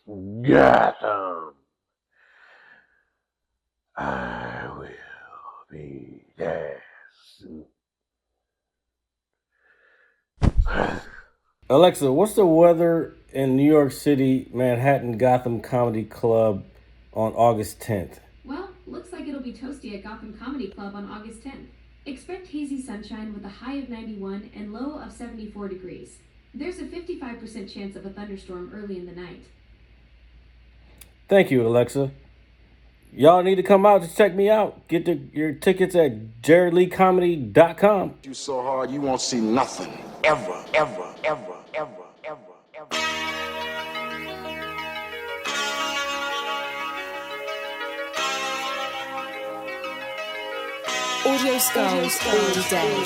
Gotham. I will be there soon. Alexa, what's the weather in New York City, Manhattan, Gotham Comedy Club on August 10th? Well, looks like it'll be toasty at Gotham Comedy Club on August 10th. Expect hazy sunshine with a high of 91 and low of 74 degrees. There's a 55% chance of a thunderstorm early in the night. Thank you, Alexa. Y'all need to come out to check me out. Get your tickets at jaredleecomedy.com. You so hard you won't see nothing. Ever, ever, ever, ever, ever, ever. Audio skulls all day.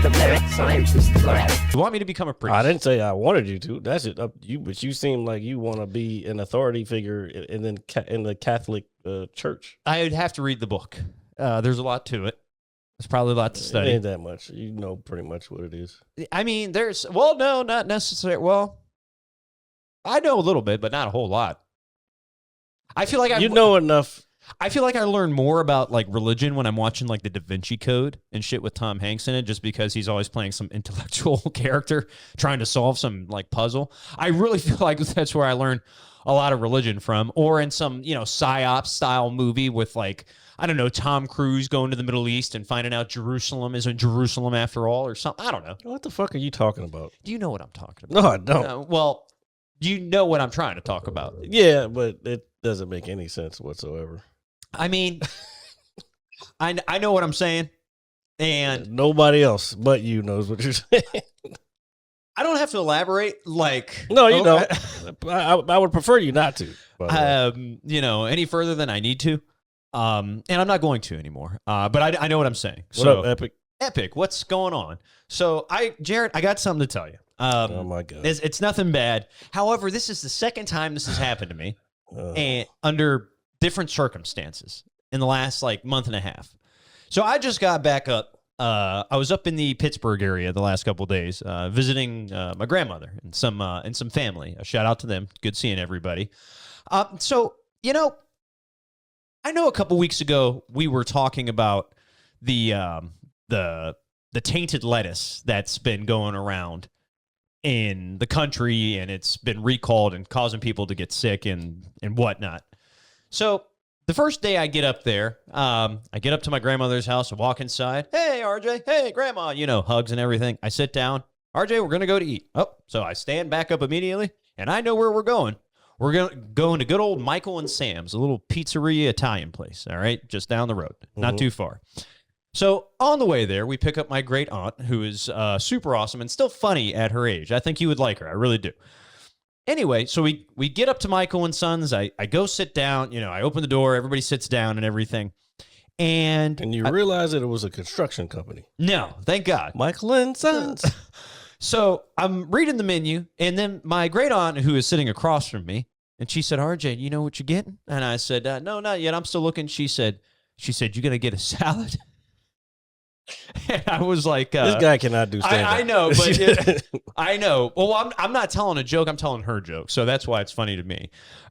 The lyrics, I'm just the lyrics. You want me to become a priest? I didn't say I wanted you to. That's it up you. But you seem like you want to be an authority figure in the Catholic Church. I would have to read the book. There's a lot to it. There's probably a lot to study. It ain't that much. You know pretty much what it is. I mean, no, not necessarily. Well, I know a little bit, but not a whole lot. I feel like you know enough. I feel like I learn more about like religion when I'm watching like the Da Vinci Code and shit with Tom Hanks in it, just because he's always playing some intellectual character trying to solve some like puzzle. I really feel like that's where I learn a lot of religion from, or in some, psyop style movie with like, I don't know, Tom Cruise going to the Middle East and finding out Jerusalem isn't Jerusalem after all, or something. I don't know. What the fuck are you talking about? Do you know what I'm talking about? No, I don't. Well, you know what I'm trying to talk about. Yeah, but it doesn't make any sense whatsoever. I mean, I know what I'm saying, and nobody else but you knows what you're saying. I don't have to elaborate. Like, no, you don't. I would prefer you not to. Any further than I need to, and I'm not going to anymore. But I know what I'm saying. What up, Epic? Epic, what's going on? So, Jared, I got something to tell you. Oh my God, it's nothing bad. However, this is the second time this has happened to me, and under different circumstances in the last like month and a half. So I just got back up. I was up in the Pittsburgh area the last couple of days, visiting my grandmother and some family. A shout out to them. Good seeing everybody. So I know a couple weeks ago we were talking about the tainted lettuce that's been going around in the country, and it's been recalled and causing people to get sick and whatnot. So the first day I get up there, I get up to my grandmother's house, I walk inside. Hey, RJ. Hey, Grandma. Hugs and everything. I sit down. RJ, we're going to go to eat. Oh, so I stand back up immediately, and I know where we're going. We're going to good old Michael and Sam's, a little pizzeria Italian place, all right, just down the road, not too far. So on the way there, we pick up my great aunt, who is super awesome and still funny at her age. I think you would like her. I really do. Anyway, so we get up to Michael and Sons. I go sit down. I open the door. Everybody sits down and everything. And you realize that it was a construction company. No, thank God. Michael and Sons. So I'm reading the menu, and then my great aunt, who is sitting across from me, and she said, RJ, you know what you're getting? And I said, no, not yet. I'm still looking. She said, you're going to get a salad? And I was like, this guy cannot do stand-up. I know, but I know. Well, I'm not telling a joke. I'm telling her joke. So that's why it's funny to me.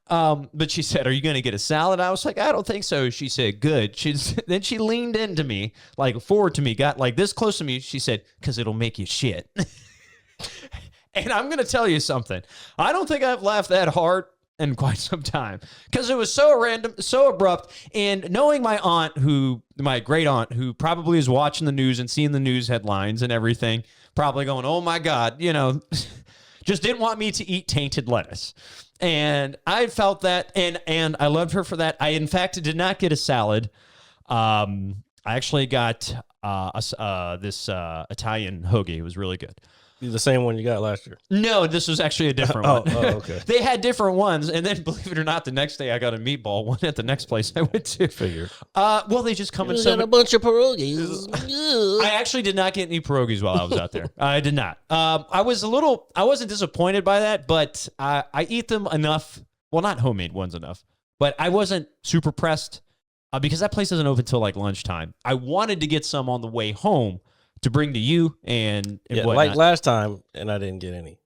But she said, are you going to get a salad? I was like, I don't think so. She said, good. Then she leaned into me, like forward to me, got like this close to me. She said, because it'll make you shit. And I'm going to tell you something. I don't think I've laughed that hard in quite some time, because it was so random, so abrupt. And knowing my great aunt, who probably is watching the news and seeing the news headlines and everything, probably going, oh my God, just didn't want me to eat tainted lettuce. And I felt that, and I loved her for that. I, in fact, did not get a salad. I actually got this Italian hoagie. It was really good. The same one you got last year? No, this was actually a different one. Oh, okay. They had different ones, and then, believe it or not, the next day I got a meatball one at the next place I went to. Figure. Well, they just come in got a bunch of pierogies. I actually did not get any pierogies while I was out there. I did not. I wasn't disappointed by that, but I eat them enough. Well, not homemade ones enough, but I wasn't super pressed because that place doesn't open until like lunchtime. I wanted to get some on the way home to bring to you and yeah, whatnot. like last time, and I didn't get any.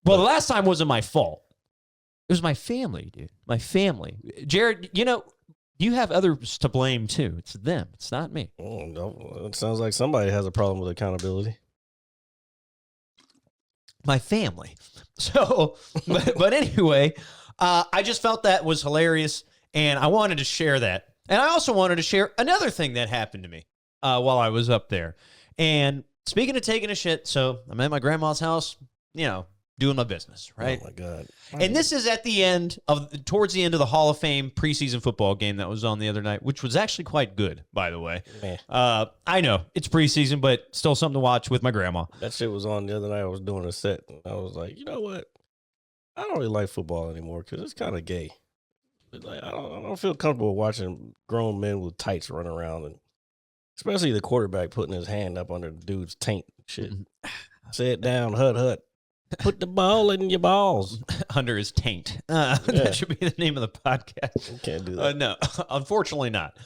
Well, the last time wasn't my fault. It was my family, dude. My family. Jared, you have others to blame too. It's them. It's not me. Oh, no. It sounds like somebody has a problem with accountability. My family. So, but anyway, I just felt that was hilarious, and I wanted to share that. And I also wanted to share another thing that happened to me while I was up there. And speaking of taking a shit, so I'm at my grandma's house, doing my business, right? Oh, my God. And this is towards the end of the Hall of Fame preseason football game that was on the other night, which was actually quite good, by the way. I know it's preseason, but still something to watch with my grandma. That shit was on the other night. I was doing a set, and I was like, you know what? I don't really like football anymore because it's kind of gay. Like, I don't feel comfortable watching grown men with tights run around, and especially the quarterback putting his hand up under the dude's taint and shit. Sit down, hut. Put the ball in your balls. Under his taint. That should be the name of the podcast. You can't do that. No, unfortunately not.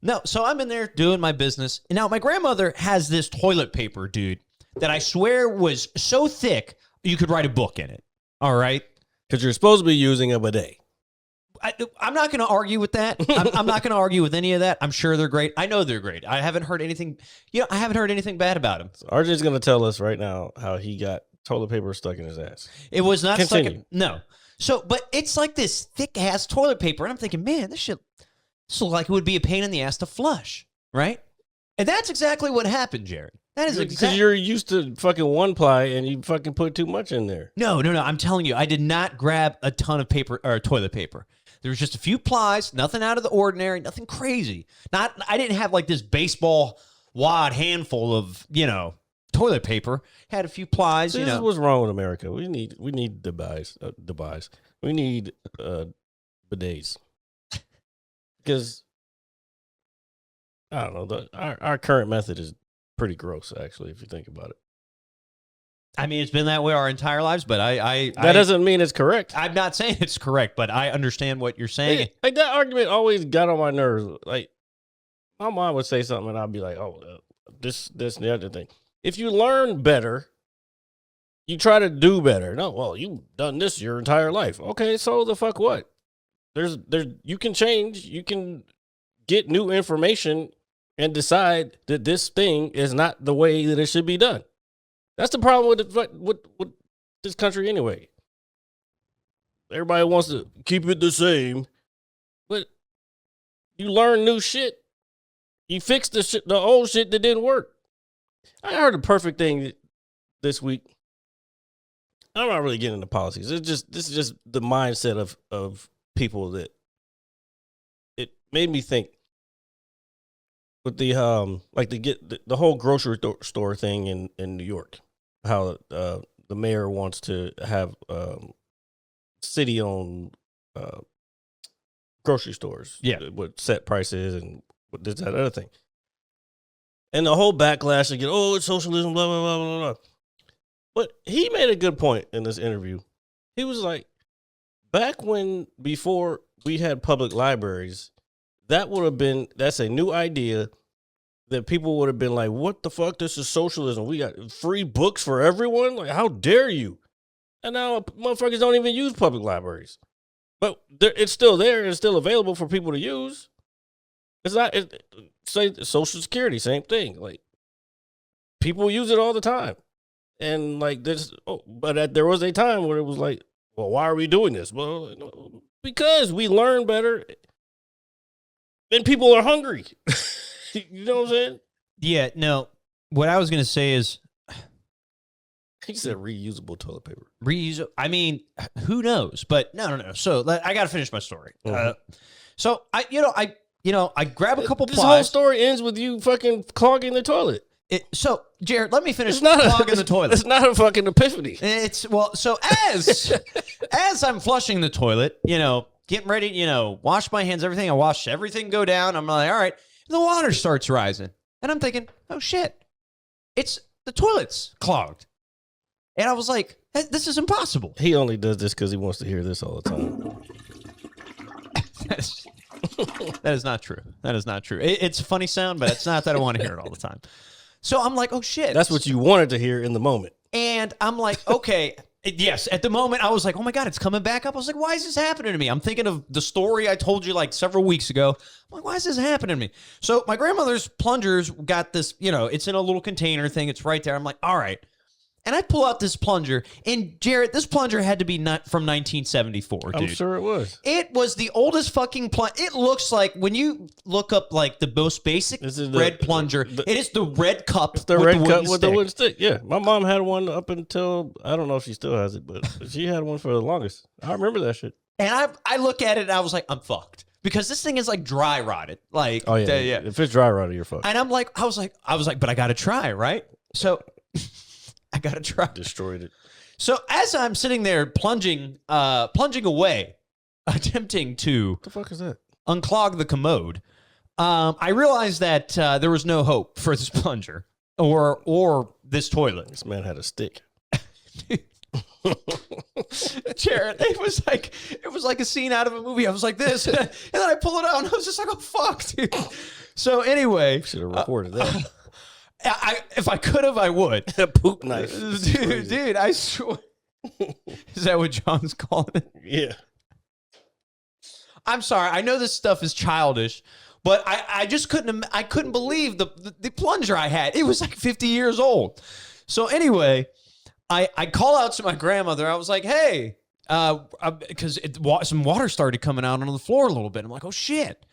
No, so I'm in there doing my business. And now my grandmother has this toilet paper, dude, that I swear was so thick you could write a book in it. All right? Because you're supposed to be using a bidet. I'm not going to argue with that. I'm not going to argue with any of that. I'm sure they're great. I know they're great. I haven't heard anything. I haven't heard anything bad about them. So RJ's going to tell us right now how he got toilet paper stuck in his ass. It was not Continue. stuck in, no. So, but it's like this thick ass toilet paper, and I'm thinking, man, this looks like it would be a pain in the ass to flush, right? And that's exactly what happened, Jared. That is Because exactly. you're used to fucking one ply and you fucking put too much in there. No. I'm telling you, I did not grab a ton of paper or toilet paper. There was just a few plies, nothing out of the ordinary, nothing crazy. I didn't have like this baseball wad handful of, toilet paper. Had a few plies, This is what's wrong with America. We need debis. We need bidets. Because I don't know, our current method is pretty gross, actually, if you think about it. I mean, it's been that way our entire lives, but That doesn't mean it's correct. I'm not saying it's correct, but I understand what you're saying. Like that argument always got on my nerves. Like my mom would say something, and I'd be like, "Oh, this, and the other thing." If you learn better, you try to do better. No, well, you've done this your entire life. Okay, so the fuck what? You can change. You can get new information and decide that this thing is not the way that it should be done. That's the problem with this country anyway. Everybody wants to keep it the same, but you learn new shit. You fix the old shit that didn't work. I heard a perfect thing this week. I'm not really getting into policies. This is just the mindset of people that it made me think. With the the whole grocery store thing in New York, how the mayor wants to have city-owned grocery stores, with set prices and with this, that, other thing, and the whole backlash again. Oh, it's socialism, blah blah blah blah blah. But he made a good point in this interview. He was like, before we had public libraries, that's a new idea that people would have been like, what the fuck? This is socialism. We got free books for everyone? Like, how dare you? And now motherfuckers don't even use public libraries. But it's still there. It's still available for people to use. Say Social Security, same thing. Like, people use it all the time. And like this, but there was a time where it was like, well, why are we doing this? Well, because we learn better and people are hungry. You know what I'm saying? Yeah, no. What I was going to say is... He said reusable toilet paper. I mean, who knows? But no. So I got to finish my story. So I grab a couple plies. This whole story ends with you fucking clogging the toilet. So, Jared, let me finish clogging the toilet. It's not a fucking epiphany. So as I'm flushing the toilet, getting ready, wash my hands, everything. I watched everything go down. I'm like, all right. The water starts rising. And I'm thinking, oh, shit. It's the toilet's clogged. And I was like, this is impossible. He only does this because he wants to hear this all the time. That is not true. That is not true. It's a funny sound, but it's not that I want to hear it all the time. So I'm like, oh, shit. That's what you wanted to hear in the moment. And I'm like, okay, Yes, at the moment, I was like, oh my God, it's coming back up. I was like, why is this happening to me? I'm thinking of the story I told you like several weeks ago. I'm like, why is this happening to me? So my grandmother's plungers got this, it's in a little container thing. It's right there. I'm like, all right. And I pull out this plunger, and Jarrett, this plunger had to be not from 1974, dude. I'm sure it was. It was the oldest fucking plunger. It looks like, when you look up like the most basic red plunger, it is the red cup. It's the red cup with the wooden stick. Yeah, my mom had one up until, I don't know if she still has it, but she had one for the longest. I remember that shit. And I look at it and I was like, I'm fucked. Because this thing is like dry rotted. Like, oh yeah. If it's dry rotted, you're fucked. And I'm like, I was like, but I got to try, right? So I got to try. Destroyed it. So as I'm sitting there plunging away, attempting to what the fuck is that? Unclog the commode, I realized that there was no hope for this plunger or this toilet. This man had a stick. Jared, it was like a scene out of a movie. I was like this, and then I pull it out, and I was just like, "Oh fuck, dude!" So anyway, should have recorded that. If I could have, I would. A poop knife, dude. I swear. Is that what John's calling it? Yeah. I'm sorry. I know this stuff is childish, but I just couldn't believe the plunger I had. It was like 50 years old. So anyway, I call out to my grandmother. I was like, hey, because some water started coming out onto the floor a little bit. I'm like, oh shit.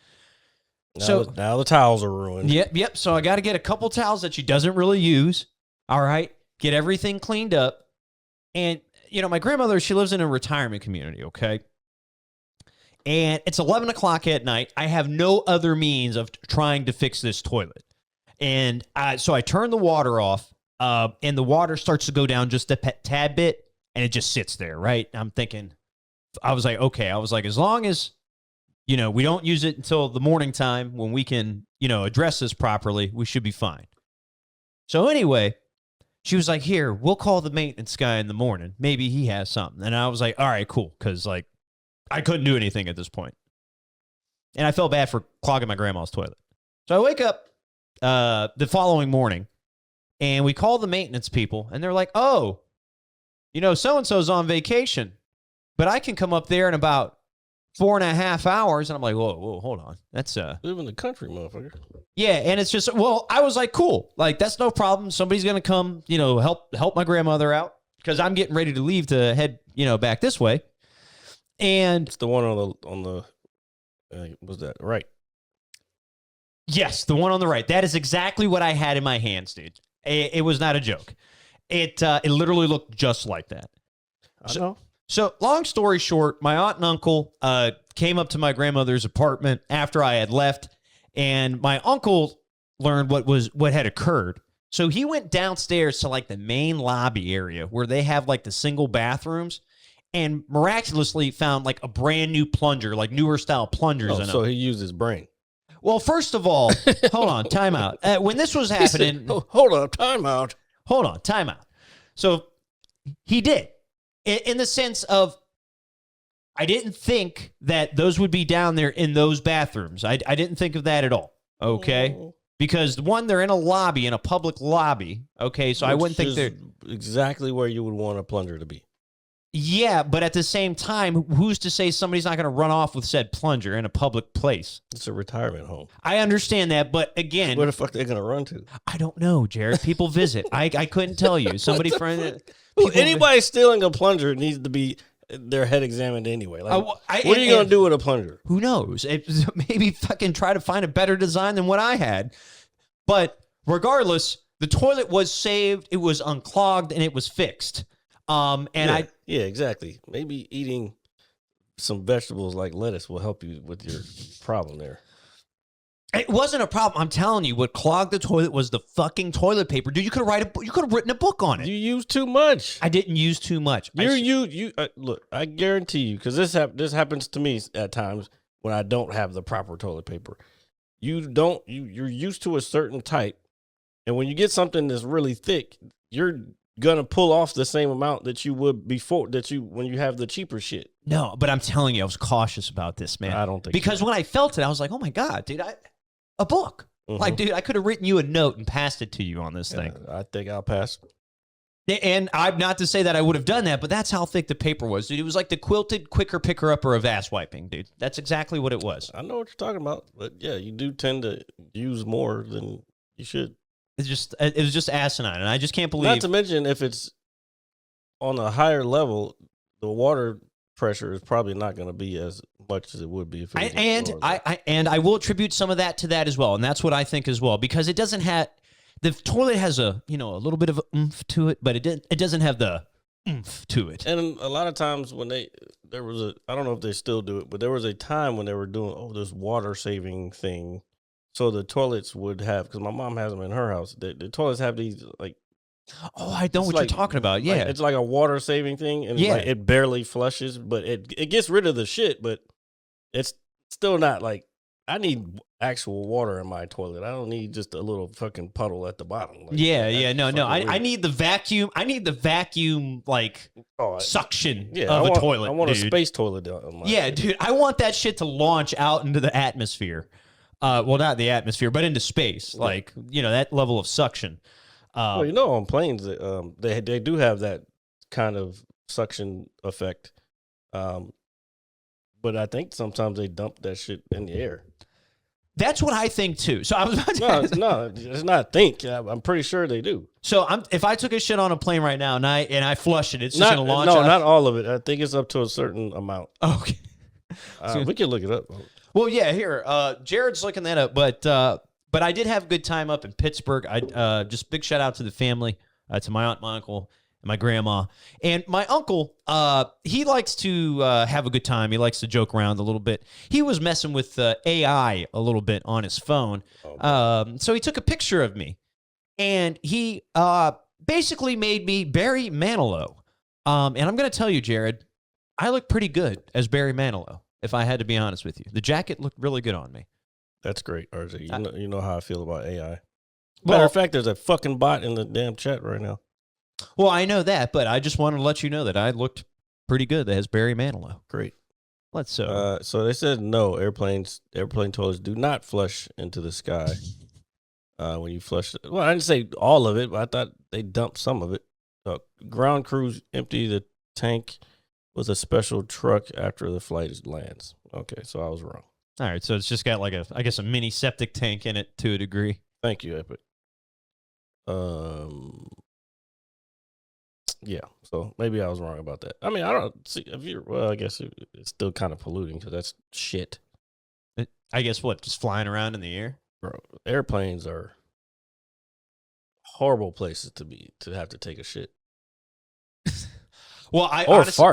Now the towels are ruined. Yep. So I got to get a couple towels that she doesn't really use. All right. Get everything cleaned up. And, my grandmother, she lives in a retirement community, okay? And it's 11 o'clock at night. I have no other means of trying to fix this toilet. And so I turn the water off, and the water starts to go down just a tad bit, and it just sits there, right? I'm thinking, I was like, as long as, we don't use it until the morning time when we can, address this properly, we should be fine. So anyway, she was like, here, we'll call the maintenance guy in the morning. Maybe he has something. And I was like, all right, cool. Because, I couldn't do anything at this point. And I felt bad for clogging my grandma's toilet. So I wake up the following morning, and we call the maintenance people, and they're like, oh, so-and-so's on vacation, but I can come up there in about 4.5 hours. And I'm like, whoa, hold on. That's live in the country, motherfucker. Yeah, and it's just, I was like, cool. Like, that's no problem. Somebody's going to come, help my grandmother out, because I'm getting ready to leave to head, back this way. And it's the one on the was that right? Yes, the one on the right. That is exactly what I had in my hands, dude. It was not a joke. It literally looked just like that. I know. So, long story short, my aunt and uncle came up to my grandmother's apartment after I had left, and my uncle learned what had occurred. So he went downstairs to the main lobby area where they have the single bathrooms, and miraculously found a brand new plunger, newer style plungers in them. So he used his brain. Well, first of all, hold on, time out. When this was happening, hold on, time out. So he did. In the sense of, I didn't think that those would be down there in those bathrooms. I didn't think of that at all, okay? Oh. Because, one, they're in a public lobby, okay? So I wouldn't think they're exactly where you would want a plunger to be. Yeah, but at the same time, who's to say somebody's not going to run off with said plunger in a public place? It's a retirement home. I understand that, but again... Where the fuck are they going to run to? I don't know, Jared. People visit. I couldn't tell you. Somebody friend... Anybody stealing a plunger needs to be their head examined anyway. What are you going to do with a plunger? Who knows? Maybe fucking try to find a better design than what I had. But regardless, the toilet was saved, it was unclogged, and it was fixed. Yeah, exactly. Maybe eating some vegetables like lettuce will help you with your problem there. It wasn't a problem. I'm telling you, what clogged the toilet was the fucking toilet paper, dude. You could have written a book on it. You used too much. I didn't use too much. Look. I guarantee you, because this happens to me at times when I don't have the proper toilet paper. You're used to a certain type, and when you get something that's really thick, you're gonna pull off the same amount that you would before when you have the cheaper shit. No, but I'm telling you, I was cautious about this, man. I don't think because when I felt it, I was like, oh my God, dude, a book. Mm-hmm. Dude, I could have written you a note and passed it to you on this thing. I think I'll pass. And I'm not to say that I would have done that, but that's how thick the paper was, dude. It was like the quilted quicker picker-upper of ass wiping, dude. That's exactly what it was. I know what you're talking about, but yeah, you do tend to use more than you should. It was just asinine, and I just can't believe. Not to mention, if it's on a higher level, the water pressure is probably not going to be as much as it would be if it was and I will attribute some of that to that as well, and that's what I think as well, because it doesn't have the toilet has a little bit of oomph to it, but it doesn't have the oomph to it. And a lot of times when I don't know if they still do it, but there was a time when they were doing this water saving thing. So the toilets would have, because my mom has them in her house, the toilets have these like. Oh, I know what you're talking about. Yeah, it's like a water saving thing, and it barely flushes, but it gets rid of the shit, but it's still not like I need actual water in my toilet. I don't need just a little fucking puddle at the bottom. Like, no. I need the vacuum. I need the vacuum suction of a toilet. I want dude. A space toilet. Dude, I want that shit to launch out into the atmosphere. Well, not the atmosphere, but into space. Yeah. Like that level of suction. Well, on planes, they do have that kind of suction effect. But I think sometimes they dump that shit in the air. That's what I think too. So I was about to no, it's not think. I'm pretty sure they do. So if I took a shit on a plane right now and I flush it, it's just going to launch out? No, not all of it. I think it's up to a certain amount. Okay. We can look it up. Well, yeah, here. Jared's looking that up, but I did have a good time up in Pittsburgh. I just big shout out to the family, to my aunt, my uncle, and my grandma. And my uncle, he likes to have a good time. He likes to joke around a little bit. He was messing with AI a little bit on his phone. So he took a picture of me, and he basically made me Barry Manilow. And I'm going to tell you, Jared, I look pretty good as Barry Manilow, if I had to be honest with you. The jacket looked really good on me. That's great, RJ. You know how I feel about AI. Matter of fact, there's a fucking bot in the damn chat right now. Well, I know that, but I just wanted to let you know that I looked pretty good as Barry Manilow. Great. Let's so they said no, airplane toilets do not flush into the sky. When you flush it. Well, I didn't say all of it, but I thought they dumped some of it. Ground crews empty the tank with a special truck after the flight lands. Okay, so I was wrong. All right, so it's just got like a mini septic tank in it to a degree. Thank you, Epic. Yeah, so maybe I was wrong about that. I mean, I don't see I guess it's still kind of polluting because that's shit. I guess what, just flying around in the air? Bro, airplanes are horrible places to have to take a shit. Well,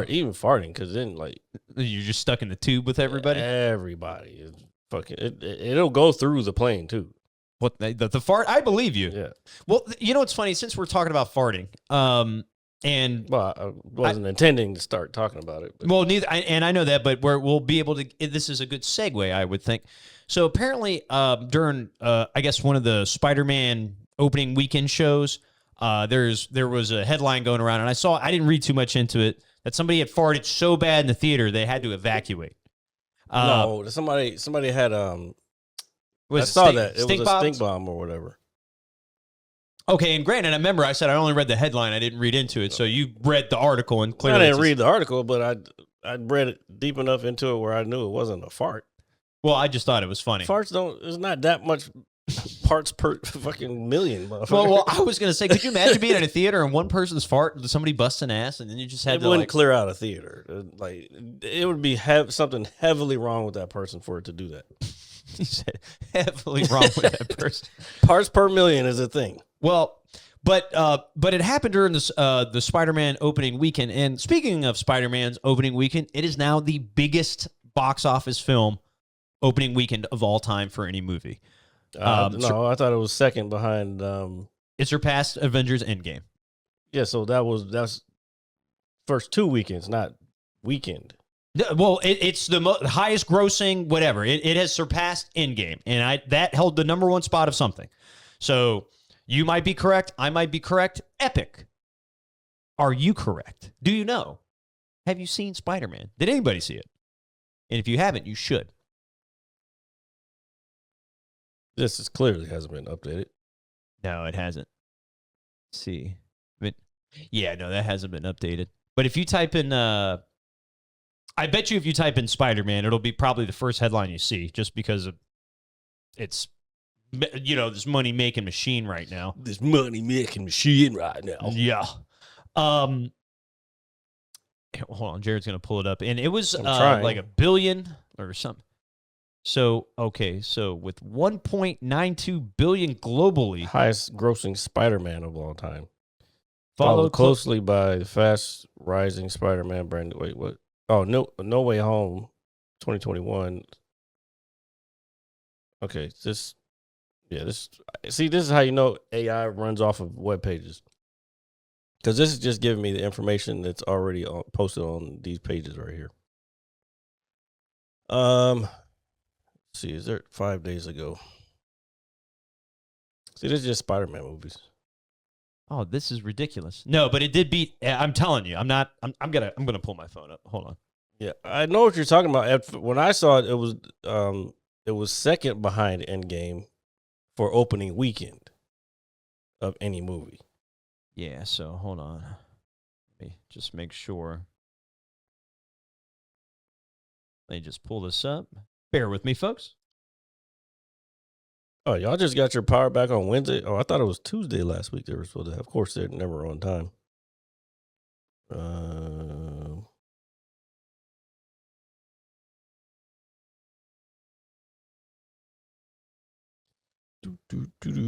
even farting, because then like you're just stuck in the tube with everybody. Everybody is fucking. It'll go through the plane too. What the fart? I believe you. Yeah. Well, what's funny? Since we're talking about farting, and I wasn't intending to start talking about it. But. Well, neither, and I know that, but we'll be able to. This is a good segue, I would think. So apparently, during I guess one of the Spider-Man opening weekend shows. There was a headline going around, and I didn't read too much into it, that somebody had farted so bad in the theater they had to evacuate. No, somebody had I saw that it was a stink bomb or whatever. Okay, and granted, I remember I said I only read the headline, I didn't read into it, so you read the article and clearly I didn't read the article, but I read it deep enough into it where I knew it wasn't a fart. Well, I just thought it was funny. Farts there's not that much parts per fucking million. Well, I was gonna say, could you imagine being in a theater and one person's fart, somebody busts an ass, and then you just had to wouldn't clear out a theater. Like it would be something heavily wrong with that person for it to do that. You said heavily wrong with that person. Parts per million is a thing. Well, but it happened during the Spider-Man opening weekend. And speaking of Spider-Man's opening weekend, it is now the biggest box office film opening weekend of all time for any movie. No, I thought it was second behind. It surpassed Avengers Endgame. Yeah, so that's first two weekends, not weekend. Well, it's the highest grossing, whatever. It has surpassed Endgame, and that held the number one spot of something. So you might be correct. I might be correct. Epic. Are you correct? Do you know? Have you seen Spider-Man? Did anybody see it? And if you haven't, you should. This clearly hasn't been updated. No, it hasn't. Let's see. But Yeah, no, that hasn't been updated. But if you type in, I bet you if you type in Spider-Man, it'll be probably the first headline you see, just because of it's, this money-making machine right now. This money making machine right now. Yeah. Hold on, Jared's gonna pull it up, and it was trying. like $1 billion or something. So so with 1.92 billion globally, Highest grossing Spider-Man of all time. followed Followed closely by the fast rising Spider-Man brand. Wait, what? Oh, No Way Home, 2021. Okay, this. See, this is how you know AI runs off of web pages. Because this is just giving me the information that's already posted on these pages right here. Let's see, is there 5 days ago? See, this is just Spider-Man movies. Oh, this is ridiculous. No, but it did beat. I'm telling you, I'm gonna pull my phone up. Hold on. Yeah, I know what you're talking about. When I saw it, it was second behind Endgame for opening weekend of any movie. Yeah. So hold on. Let me just make sure. Let me just pull this up. Bear with me, folks. Oh, y'all just got your power back on Wednesday? Oh, I thought it was Tuesday last week they were supposed to have. Of course, they're never on time.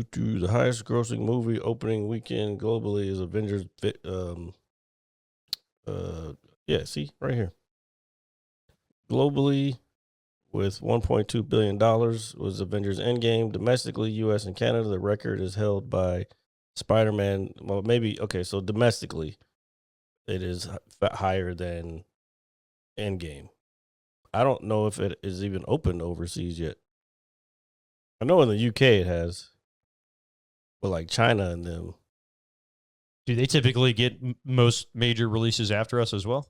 The highest grossing movie opening weekend globally is Avengers. See, right here. Globally, with $1.2 billion was Avengers Endgame. Domestically, U.S. and Canada, the record is held by Spider-Man. Well, maybe, okay, so domestically, it is higher than Endgame. I don't know if it is even open overseas yet. I know in the UK it has, but like China and them. Do they typically get most major releases after us as well?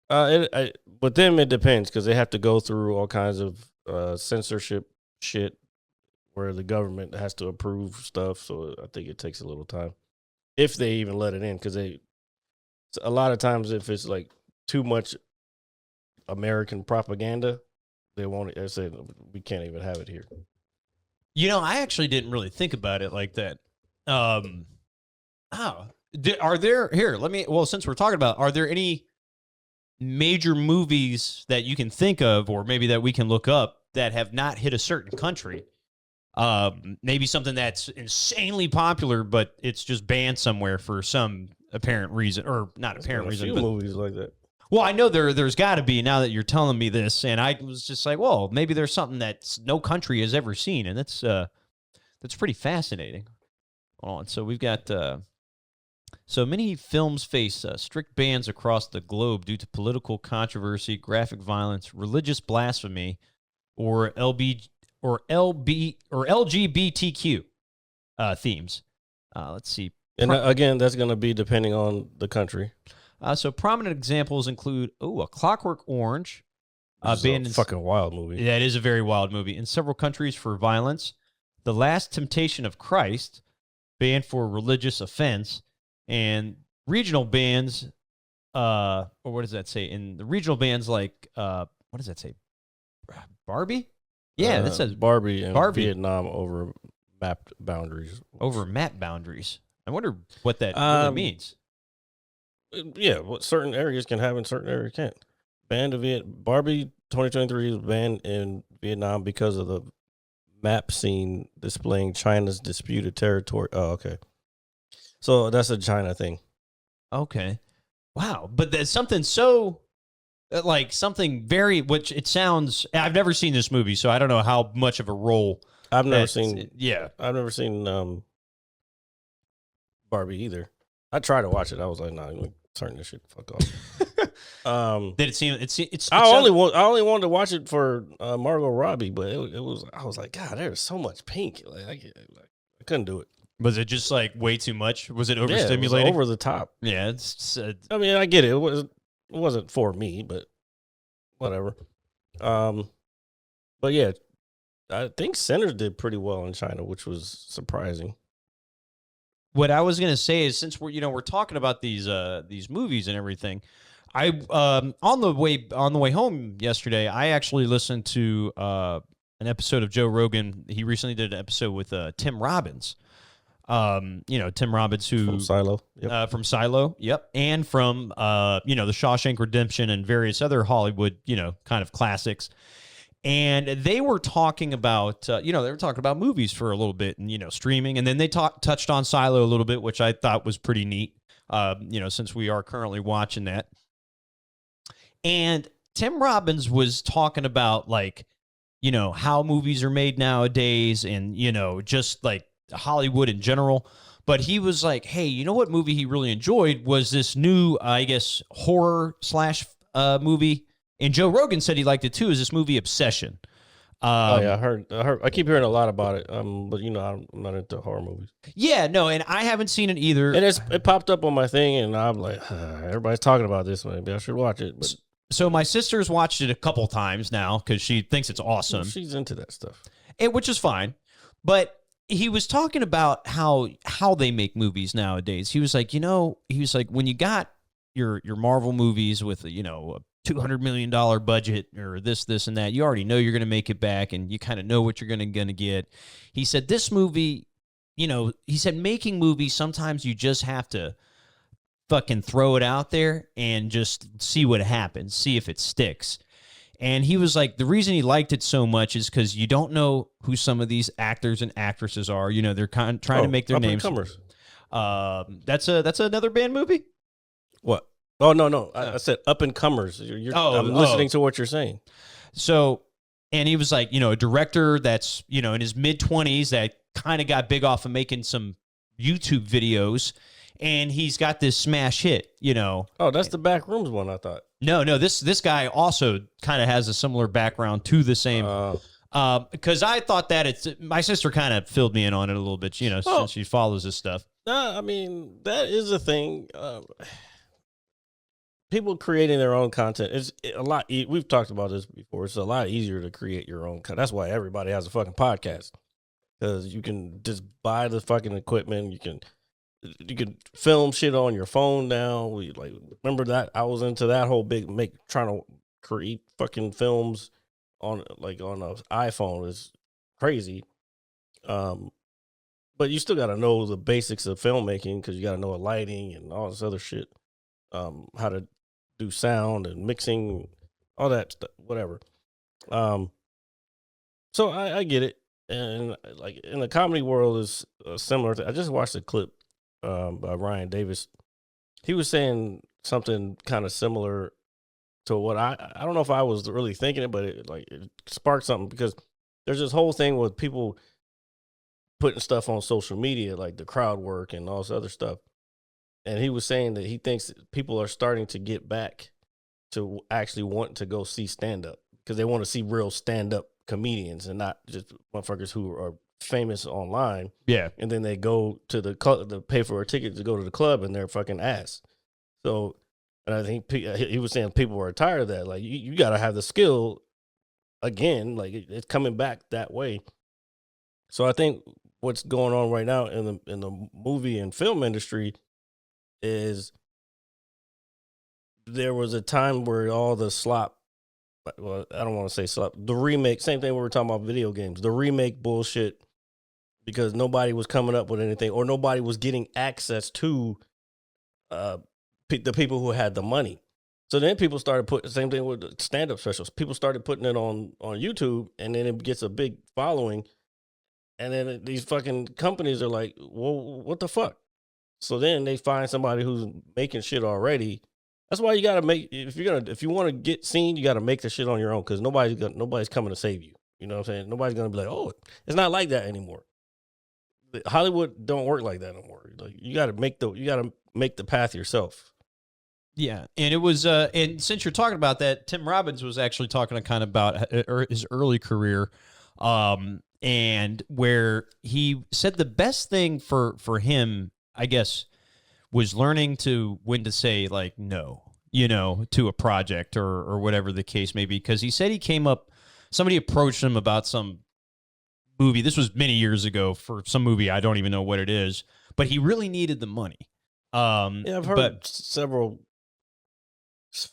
But them it depends because they have to go through all kinds of censorship shit where the government has to approve stuff. So I think it takes a little time if they even let it in, because a lot of times if it's like too much American propaganda, they won't. I said we can't even have it here. I actually didn't really think about it like that. Are there here? Since we're talking about, are there any major movies that you can think of, or maybe that we can look up that have not hit a certain country? Maybe something that's insanely popular, but it's just banned somewhere for some apparent reason, or not apparent reason. A few movies like that. Well, I know there's got to be, now that you're telling me this, and I was just like, well, maybe there's something that no country has ever seen, and that's pretty fascinating. Hold on, so we've got so many films face strict bans across the globe due to political controversy, graphic violence, religious blasphemy, or LGBTQ themes. Let's see. And again, that's going to be depending on the country. So prominent examples include A Clockwork Orange, banned a fucking wild movie. That is a very wild movie in several countries for violence. The Last Temptation of Christ, banned for religious offense, and regional bans. Or what does that say? In the regional bans, like what does that say? Barbie. Yeah, that says Barbie and Vietnam over mapped boundaries. Over map boundaries. I wonder what that really means. Yeah, what certain areas can have and certain areas can't. Barbie 2023 was banned in Vietnam because of the map scene displaying China's disputed territory. Oh, okay. So that's a China thing. Okay. Wow. But there's something so, like something very, which it sounds, I've never seen this movie, so I don't know how much of a role. I've never seen Barbie either. I tried to watch it. I was like, nah, turn this shit the fuck off. Did it seem? I only wanted to watch it for Margot Robbie, but it was. I was like, God, there's so much pink. Like I couldn't do it. Was it just like way too much? Was it overstimulating? Yeah, it was over the top. Yeah, it's. I mean, I get it. It wasn't for me, but whatever. But yeah, I think Sinners did pretty well in China, which was surprising. what I was gonna say is, since we're talking about these movies and everything, I on the way home yesterday, I actually listened to an episode of Joe Rogan. He recently did an episode with Tim Robbins. Tim Robbins, who From Silo. from Silo, yep, and from The Shawshank Redemption and various other Hollywood kind of classics. And they were talking about movies for a little bit, and streaming, and then they touched on Silo a little bit, which I thought was pretty neat. Since we are currently watching that. And Tim Robbins was talking about how movies are made nowadays, and just like Hollywood in general. But he was like, hey, you know what movie he really enjoyed was this new, I guess, horror / movie. And Joe Rogan said he liked it too. Is this movie Obsession? I heard. I keep hearing a lot about it. But I'm not into horror movies. Yeah, no, and I haven't seen it either. And it popped up on my thing, and I'm like, everybody's talking about this. Maybe I should watch it. But so my sister's watched it a couple times now because she thinks it's awesome. She's into that stuff, which is fine. But he was talking about how they make movies nowadays. He was like, when you got your Marvel movies with a $200 million budget or this and that, you already know you're going to make it back, and you kind of know what you're going to get. He said this movie, he said making movies, sometimes you just have to fucking throw it out there and just see what happens, see if it sticks. And he was like, the reason he liked it so much is because you don't know who some of these actors and actresses are. They're kind of trying to make their names. That's another band movie? What? Oh, no. I said up-and-comers. I'm listening to what you're saying. So, and he was like, a director that's, in his mid-20s that kind of got big off of making some YouTube videos, and he's got this smash hit, Oh, that's the Backrooms one, I thought. No, this guy also kind of has a similar background to the same. Because I thought that my sister kind of filled me in on it a little bit, since she follows this stuff. I mean, that is a thing. People creating their own content is a lot. We've talked about this before. It's a lot easier to create your own content. That's why everybody has a fucking podcast, because you can just buy the fucking equipment. You can film shit on your phone now. Remember that I was into that whole trying to create fucking films on an iPhone is crazy. But you still got to know the basics of filmmaking, because you got to know lighting and all this other shit. How to do sound and mixing, all that stuff, whatever. So I get it. And in the comedy world is similar. I just watched a clip by Ryan Davis. He was saying something kind of similar to what I don't know if I was really thinking it, but it sparked something, because there's this whole thing with people putting stuff on social media, like the crowd work and all this other stuff. And he was saying that he thinks people are starting to get back to actually want to go see stand-up, because they want to see real stand-up comedians and not just motherfuckers who are famous online. Yeah. And then they go to the club, to pay for a ticket to go to the club, and they're fucking ass. So, and I think he was saying people are tired of that. Like, you got to have the skill again. Like, it's coming back that way. So I think what's going on right now in the movie and film industry is there was a time where all the slop, well, I don't want to say slop, the remake, same thing we were talking about video games, the remake bullshit, because nobody was coming up with anything, or nobody was getting access to the people who had the money. So then people started putting, same thing with the stand-up specials. People started putting it on YouTube, and then it gets a big following. And then these fucking companies are like, well, what the fuck? So then they find somebody who's making shit already. That's why you got to make, if you want to get seen, you got to make the shit on your own, because nobody's coming to save you. You know what I'm saying? Nobody's going to be like, oh, it's not like that anymore. Hollywood don't work like that anymore. Like, you got to make the path yourself. Yeah. And it was, and since you're talking about that, Tim Robbins was actually talking kind of about his early career. And where he said the best thing for him, I guess, was learning when to say like no, to a project or whatever the case may be. Because he said somebody approached him about some movie. This was many years ago, for some movie. I don't even know what it is, but he really needed the money. Yeah, I've heard but several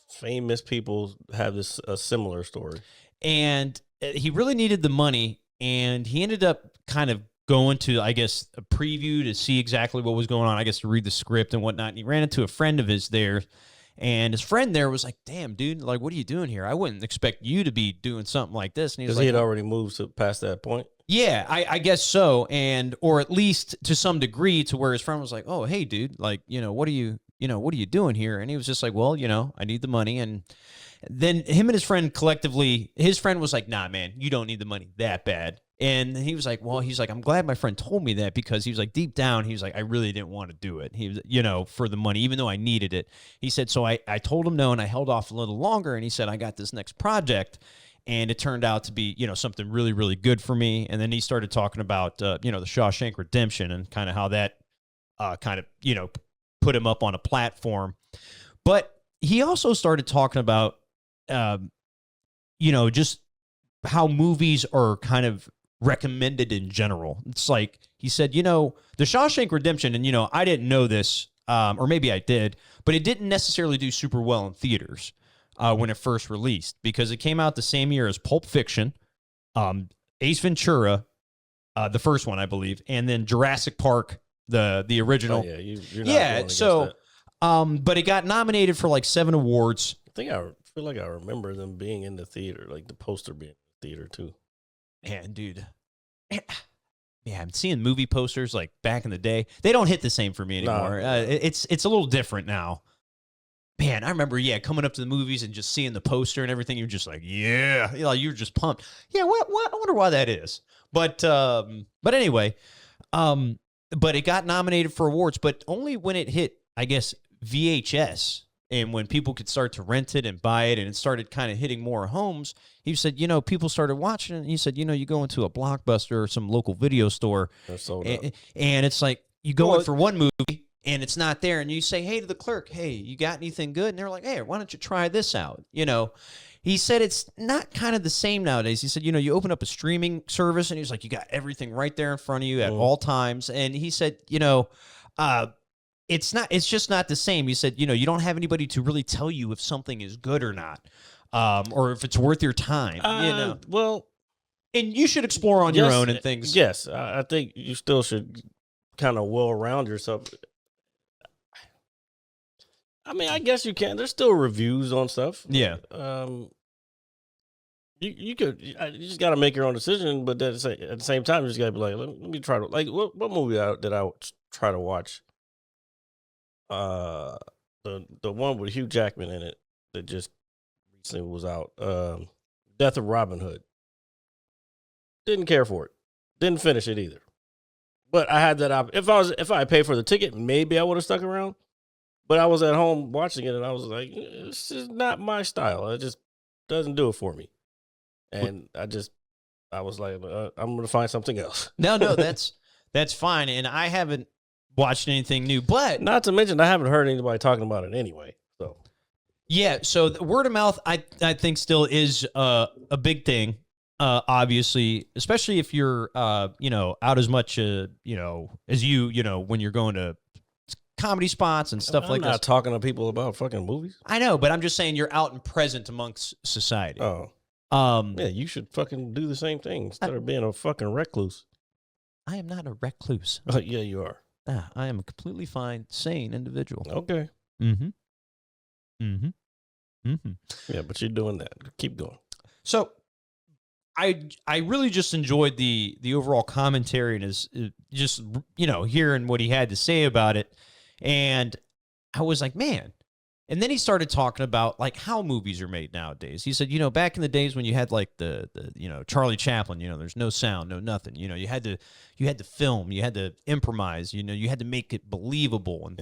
famous people have a similar story. And he really needed the money, and he ended up kind of going to, I guess, a preview to see exactly what was going on, I guess, to read the script and whatnot. And he ran into a friend of his there, and his friend there was like, damn, dude, like, what are you doing here? I wouldn't expect you to be doing something like this. And he was Because like, he had already moved past that point. yeah, I guess so. And, or at least to some degree, to where his friend was like, oh, hey, dude, like, what are you doing here? And he was just like, well, I need the money. And then him and his friend collectively, his friend was like, nah, man, you don't need the money that bad. And he was like, well, I'm glad my friend told me that, because he was like, deep down, he was like, I really didn't want to do it. He was, for the money, even though I needed it. He said, so I told him no, and I held off a little longer. And he said, I got this next project, and it turned out to be, something really, really good for me. And then he started talking about, the Shawshank Redemption, and kind of how that put him up on a platform. But he also started talking about, just how movies are kind of recommended in general. It's like, he said, the Shawshank Redemption, and, I didn't know this, or maybe I did, but it didn't necessarily do super well in theaters when it first released, because it came out the same year as Pulp Fiction, Ace Ventura, the first one, I believe, and then Jurassic Park, the original. Oh, yeah, you're not going against that. But it got nominated for like 7 awards. I feel like I remember them being in the theater, like the poster being in the theater too. Man, dude. Yeah, I'm seeing movie posters like back in the day. They don't hit the same for me anymore. No. It's a little different now. Man, I remember, coming up to the movies and just seeing the poster and everything. You're just like, yeah, you're just pumped. Yeah, what? I wonder why that is. But anyway, but it got nominated for awards, but only when it hit, I guess, VHS. And when people could start to rent it and buy it, and it started kind of hitting more homes, he said, people started watching it. And he said, you go into a Blockbuster or some local video store, and it's like, you go in for one movie, and it's not there. And you say, hey, to the clerk, hey, you got anything good? And they're like, hey, why don't you try this out? He said it's not kind of the same nowadays. He said, you open up a streaming service, and he's like, you got everything right there in front of you at all times. And he said, it's just not the same. He said, you don't have anybody to really tell you if something is good or not, or if it's worth your time, Well, and you should explore on your own and things. Yes, I think you still should kind of well around yourself. I mean, I guess you can. There's still reviews on stuff. Yeah. You just got to make your own decision, but at the same time, you just got to be like, let me try to, like, what movie did I try to watch? The one with Hugh Jackman in it that just recently was out. Death of Robin Hood. Didn't care for it. Didn't finish it either. But I had that option. If I paid for the ticket, maybe I would have stuck around. But I was at home watching it, and I was like, this is not my style. It just doesn't do it for me. And I was like, I'm going to find something else. No, that's fine. And I haven't watched anything new, but not to mention I haven't heard anybody talking about it anyway. So yeah, so the word of mouth, I think still is a big thing. Obviously, especially if you're out as much as you when you're going to comedy spots and stuff like that. I'm not talking to people about fucking movies. I know, but I'm just saying you're out and present amongst society. Oh. Yeah, you should fucking do the same thing instead of being a fucking recluse. I am not a recluse. Yeah, you are. I am a completely fine, sane individual. Okay. Mm-hmm. Yeah, but you're doing that. Keep going. So I really just enjoyed the overall commentary and his just hearing what he had to say about it, and I was like, man. And then he started talking about like how movies are made nowadays. He said, back in the days when you had like the Charlie Chaplin, there's no sound, no nothing. You had to film, you had to improvise, you had to make it believable and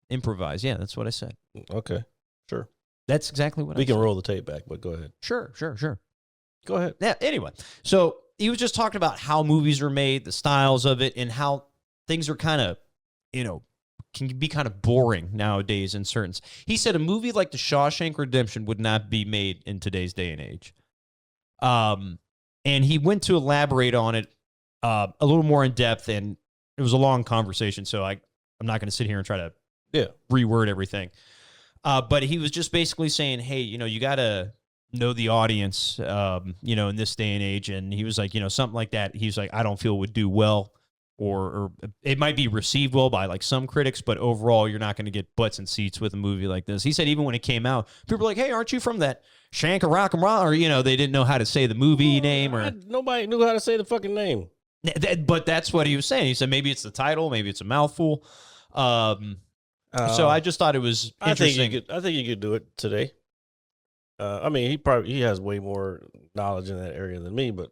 improvise. Yeah, that's what I said. Okay, sure. That's exactly what we can roll the tape back, but go ahead. Sure. Go ahead. Yeah. Anyway, so he was just talking about how movies are made, the styles of it, and how things are kind of, can be kind of boring nowadays in certain. He said a movie like The Shawshank Redemption would not be made in today's day and age. And he went to elaborate on it a little more in depth, and it was a long conversation, so I'm not going to sit here and try to reword everything. But he was just basically saying, hey, you got to know the audience, in this day and age. And he was like, something like that. He's like, I don't feel would do well, or it might be received well by like some critics, but overall, you're not going to get butts and seats with a movie like this. He said even when it came out, people were like, hey, aren't you from that Shank Rock and Roll? Or, they didn't know how to say the movie name. Or nobody knew how to say the fucking name. But that's what he was saying. He said maybe it's the title, maybe it's a mouthful. So I just thought it was interesting. I think you could do it today. I mean, he has way more knowledge in that area than me, but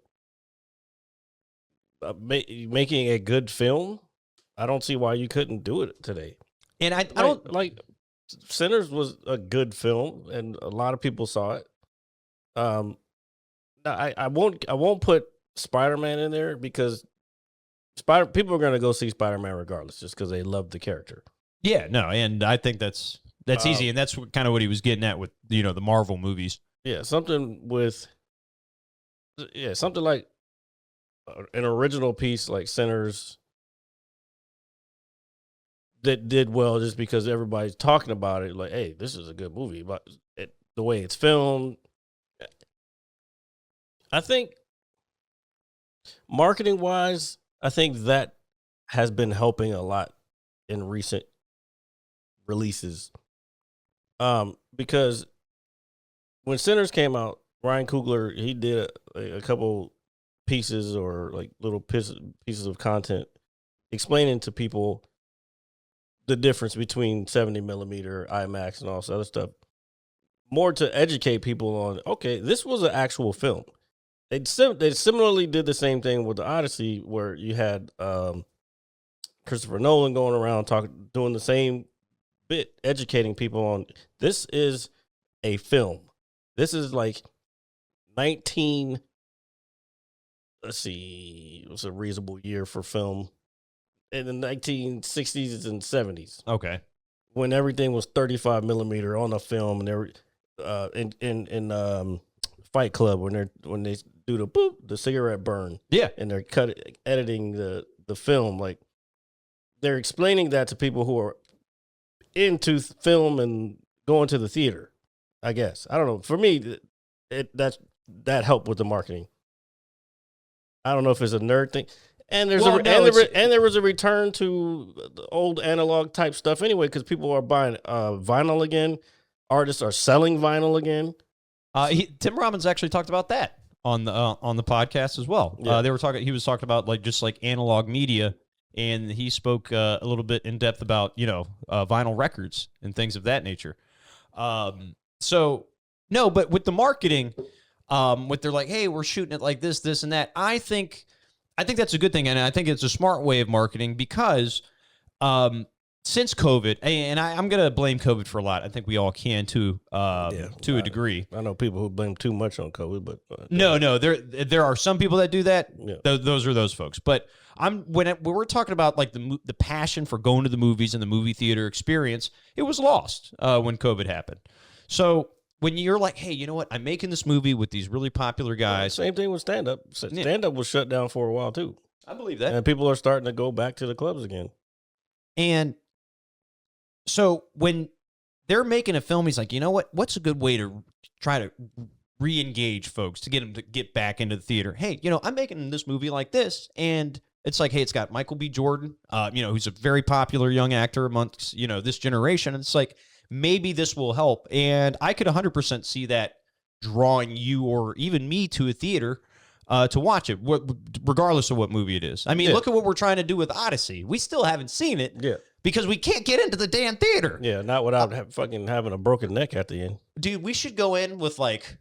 making a good film, I don't see why you couldn't do it today. And I don't like Sinners was a good film, and a lot of people saw it. I won't put Spider-Man in there because people are going to go see Spider-Man regardless, just because they love the character. Yeah, no, and I think that's easy, and that's kind of what he was getting at with the Marvel movies. Yeah, something like an original piece like Sinners that did well just because everybody's talking about it. Like, hey, this is a good movie, but the way it's filmed, I think marketing wise, I think that has been helping a lot in recent releases. Because when Sinners came out, Ryan Coogler, he did a couple pieces or like little pieces of content explaining to people the difference between 70 millimeter, IMAX, and all this other stuff. More to educate people on, okay, this was an actual film. They similarly did the same thing with the Odyssey, where you had Christopher Nolan going around doing the same bit, educating people on this is a film. This is like 19. Let's see, what's a reasonable year for film? In the 1960s and 70s. Okay, when everything was 35 millimeter on the film, and they were in Fight Club when they do the cigarette burn, and they're editing the film, like they're explaining that to people who are into film and going to the theater. I guess I don't know. For me, that helped with the marketing. I don't know if it's a nerd thing. And there was a return to the old analog type stuff anyway, because people are buying vinyl again. Artists are selling vinyl again. Tim Robbins actually talked about that on the podcast as well. Yeah. He was talking about just like analog media, and he spoke a little bit in depth about vinyl records and things of that nature. So no, but with the marketing, they're like, hey, we're shooting it like this, and that. I think that's a good thing, and I think it's a smart way of marketing because since COVID, and I'm going to blame COVID for a lot. I think we all can to a degree. I know people who blame too much on COVID, but no, there are some people that do that. Yeah. Those are those folks. But when we're talking about like the passion for going to the movies and the movie theater experience, it was lost when COVID happened. So when you're like, hey, you know what? I'm making this movie with these really popular guys. Same thing with stand-up. Stand-up was shut down for a while, too. I believe that. And people are starting to go back to the clubs again. And so when they're making a film, he's like, you know what? What's a good way to try to re-engage folks to get them to get back into the theater? Hey, I'm making this movie like this. And it's like, hey, it's got Michael B. Jordan, who's a very popular young actor amongst, this generation. And it's like, maybe this will help. And I could 100% see that drawing you or even me to a theater to watch it, regardless of what movie it is. I mean, look at what we're trying to do with Odyssey. We still haven't seen it because we can't get into the damn theater. Yeah, not without fucking having a broken neck at the end. Dude, we should go in with like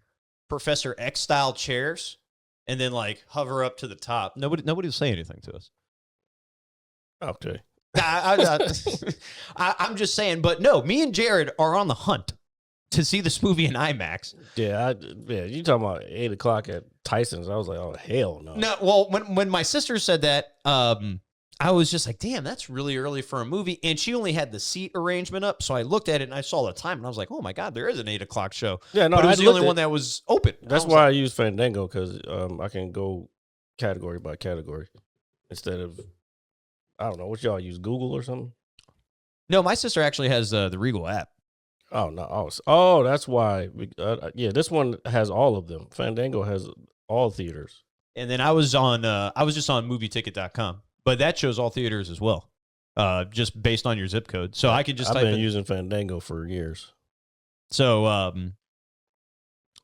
Professor X-style chairs and then like hover up to the top. Nobody will say anything to us. Okay. I'm just saying, but no, me and Jared are on the hunt to see this movie in IMAX. Yeah, you talking about 8 o'clock at Tyson's. I was like, oh, hell no. No, well, when my sister said that, I was just like, damn, that's really early for a movie. And she only had the seat arrangement up. So I looked at it and I saw the time and I was like, oh my God, there is an 8 o'clock show. Yeah, no, but it was the only one that was open. That's why I use Fandango, because I can go category by category instead of I don't know what y'all use, Google or something. No, my sister actually has the Regal app. Oh no! Oh, that's why. Yeah, this one has all of them. Fandango has all theaters. And then I was just on movieticket.com, but that shows all theaters as well, just based on your zip code. So I could just I've type been in. using Fandango for years. So,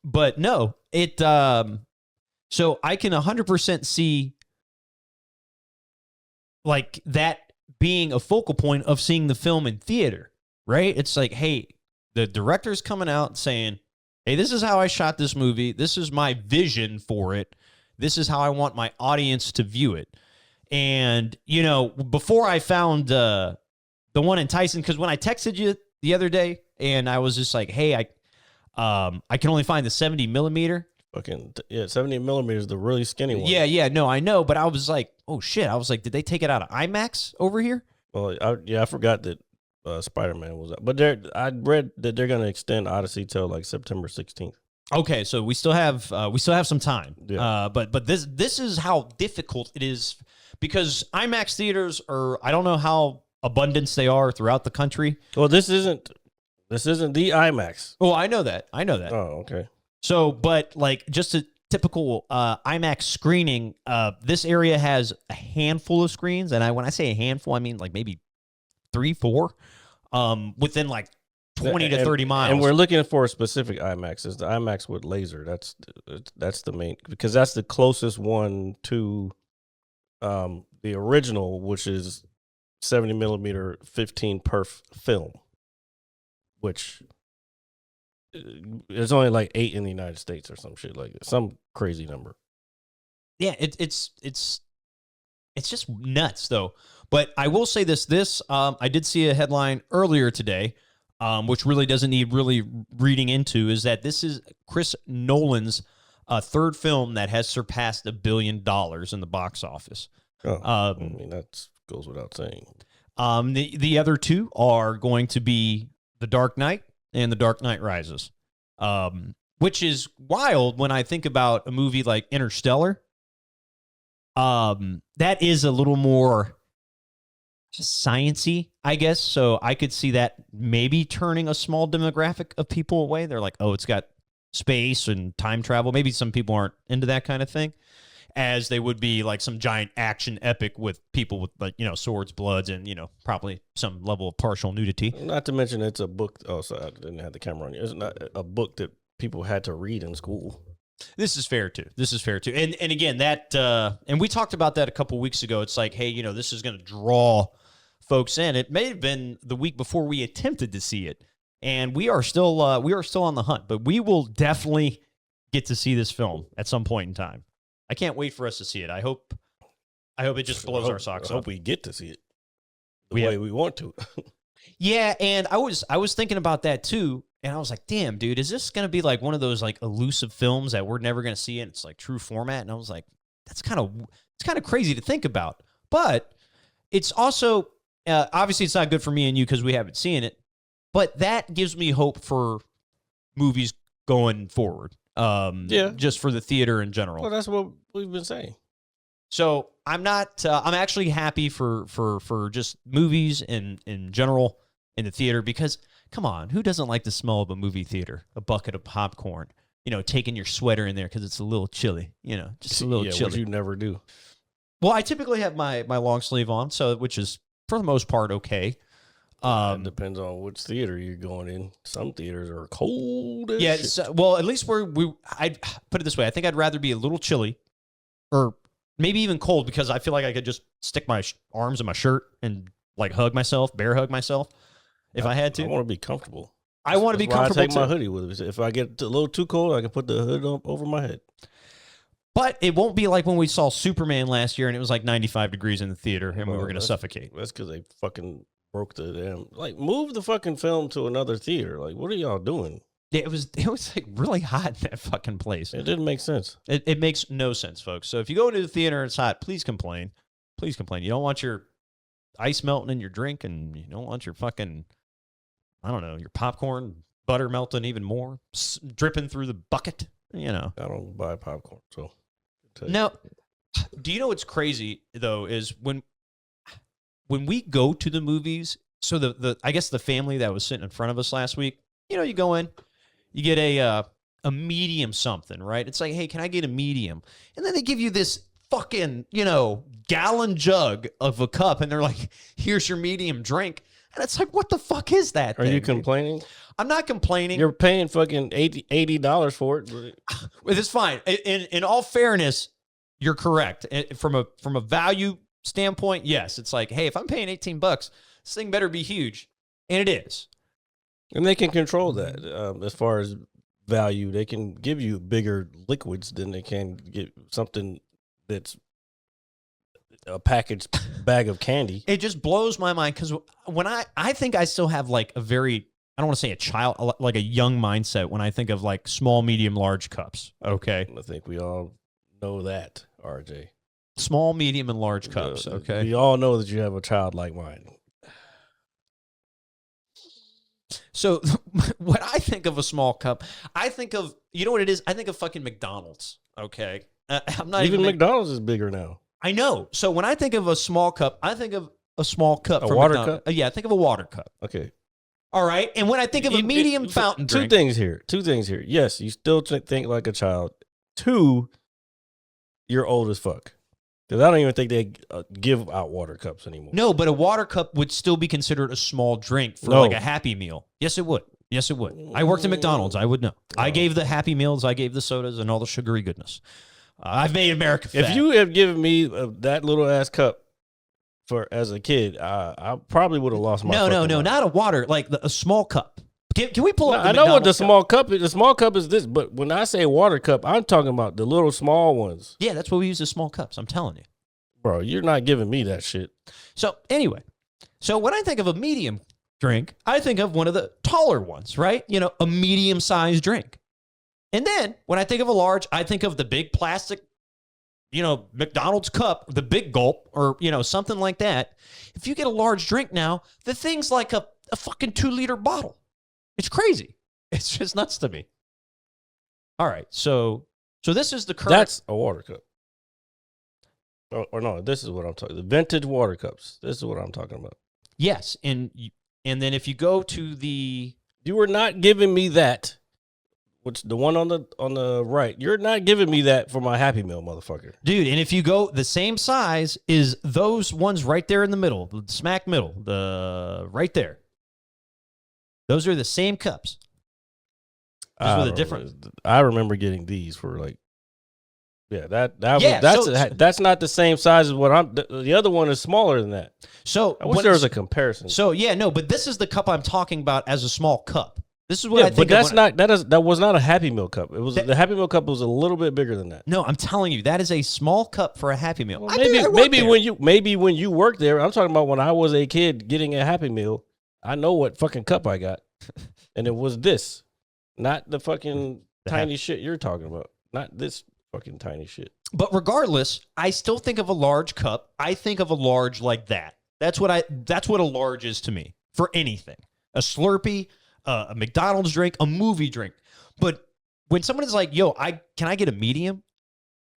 but no, so I can 100% see like that being a focal point of seeing the film in theater, right? It's like, hey, the director's coming out saying, hey, this is how I shot this movie. This is my vision for it. This is how I want my audience to view it. And, before I found the one in Tyson, because when I texted you the other day and I was just like, hey, I can only find the 70 millimeter. Fucking, 70 millimeters, the really skinny one. Yeah, no, I know. But I was like, oh, shit. I was like, did they take it out of IMAX over here? Well, I forgot that Spider-Man was out. But I read that they're going to extend Odyssey till like September 16th. Okay, so we still have some time. Yeah. But this is how difficult it is because IMAX theaters are, I don't know how abundant they are throughout the country. Well, this isn't the IMAX. Oh, I know that. Oh, okay. So, but like just a typical IMAX screening, this area has a handful of screens, and when I say a handful, I mean like maybe 3, 4, within like 20 to 30 miles. And we're looking for a specific IMAX. It's the IMAX with laser. That's the main, because that's the closest one to the original, which is 70 millimeter 15 perf film, which there's only like 8 in the United States or some shit like that. Some crazy number. Yeah, it's just nuts though. But I will say this I did see a headline earlier today, which really doesn't need really reading into, is that this is Chris Nolan's third film that has surpassed $1 billion in the box office. I mean, that goes without saying. The other two are going to be The Dark Knight and The Dark Knight Rises, which is wild when I think about a movie like Interstellar. That is a little more sciencey, I guess. So I could see that maybe turning a small demographic of people away. They're like, oh, it's got space and time travel. Maybe some people aren't into that kind of thing, as they would be like some giant action epic with people with like, swords, bloods, and, probably some level of partial nudity. Not to mention it's a book. Oh, so I didn't have the camera on you. It's not a book that people had to read in school. This is fair too. And again, that, and we talked about that a couple weeks ago. It's like, hey, this is going to draw folks in. It may have been the week before we attempted to see it, and we are still on the hunt, but we will definitely get to see this film at some point in time. I can't wait for us to see it. I hope it just blows our socks I off. hope we get to see it the way we want to. Yeah, and I was thinking about that too, and I was like, damn, dude, is this gonna be like one of those like elusive films that we're never gonna see and it's like true format? And I was like, it's kind of crazy to think about. But it's also obviously it's not good for me and you because we haven't seen it, but that gives me hope for movies going forward. Just for the theater in general. Well, that's what we've been saying. So I'm not. I'm actually happy for just movies in general in the theater, because come on, who doesn't like the smell of a movie theater? A bucket of popcorn, taking your sweater in there because it's a little chilly. Just a little chilly. Which you never do. Well, I typically have my long sleeve on, which is for the most part okay. It depends on which theater you're going in. Some theaters are cold as shit. So, well, at least I'd put it this way. I think I'd rather be a little chilly or maybe even cold, because I feel like I could just stick my arms in my shirt and like bear hug myself if I had to. I want to be comfortable. I want to be comfortable. I take my hoodie with me. If I get a little too cold, I can put the hood over my head. But it won't be like when we saw Superman last year and it was like 95 degrees in the theater and we were going to suffocate. That's because they fucking broke the damn, move the fucking film to another theater. Like, what are y'all doing? Yeah, it was like really hot in that fucking place. It didn't make sense. It makes no sense, folks. So if you go into the theater and it's hot, please complain. Please complain. You don't want your ice melting in your drink, and you don't want your fucking, I don't know, your popcorn butter melting even more, dripping through the bucket. I don't buy popcorn, so. Now, do you know what's crazy though is when when we go to the movies, so I guess the family that was sitting in front of us last week, you go in, you get a medium something, right? It's like, hey, can I get a medium? And then they give you this fucking, gallon jug of a cup, and they're like, here's your medium drink. And it's like, what the fuck is that? Are you complaining? I'm not complaining. You're paying fucking $80 for it. It's fine. In all fairness, you're correct. From a value standpoint, yes. It's like, hey, if I'm paying $18, this thing better be huge. And it is. And they can control that as far as value. They can give you bigger liquids than they can get something that's a packaged bag of candy. It just blows my mind because when I think I still have like a very, I don't want to say a child, like a young mindset when I think of like small, medium, large cups. Okay. I think we all know that, RJ. Small, medium, and large cups. Okay. We all know that you have a childlike mind. So when I think of a small cup, I think of, you know what it is? I think of fucking McDonald's. Okay. I'm not even McDonald's is bigger now. I know. So when I think of a small cup, I think of a small cup. A water cup? Yeah, I think of a water cup. Okay. All right. And when I think of a medium fountain drink. Two things here. Yes, you still think like a child. Two, you're old as fuck. Because I don't even think they give out water cups anymore. No, but a water cup would still be considered a small drink for like a Happy Meal. Yes, it would. Yes, it would. I worked at McDonald's. I would know. I gave the Happy Meals. I gave the sodas and all the sugary goodness. I've made America fat. If you have given me that little ass cup as a kid, I probably would have lost my. No, not a water, like a small cup. Can we pull up? I know what the small cup is. The small cup is this, but when I say water cup, I'm talking about the little small ones. Yeah, that's what we use as small cups. I'm telling you, bro. You're not giving me that shit. So anyway, when I think of a medium drink, I think of one of the taller ones, right? A medium-sized drink. And then when I think of a large, I think of the big plastic, McDonald's cup, the big gulp, or, something like that. If you get a large drink now, the thing's like a fucking 2-liter bottle. It's crazy. It's just nuts to me. All right. So this is the current. That's a water cup. Or no, this is what I'm talking. The vintage water cups. This is what I'm talking about. Yes. And then if you go to the. You were not giving me that. Which the one on the right, you're not giving me that for my Happy Meal, motherfucker. Dude, and if you go the same size is those ones right there in the middle, the smack middle, the right there. Those are the same cups. Just with a different. I remember getting these for like, that's not the same size as what the other one is smaller than that. So I wish there was a comparison. So but this is the cup I'm talking about as a small cup. This is what I think. But that was not a Happy Meal cup. It was the Happy Meal cup was a little bit bigger than that. No, I'm telling you, that is a small cup for a Happy Meal. Well, maybe when you worked there, I'm talking about when I was a kid getting a Happy Meal. I know what fucking cup I got, and it was this, not the fucking tiny shit you're talking about. Not this fucking tiny shit. But regardless, I still think of a large cup. I think of a large like that. That's what a large is to me for anything. A Slurpee. A McDonald's drink, a movie drink. But when someone is like, yo, can I get a medium?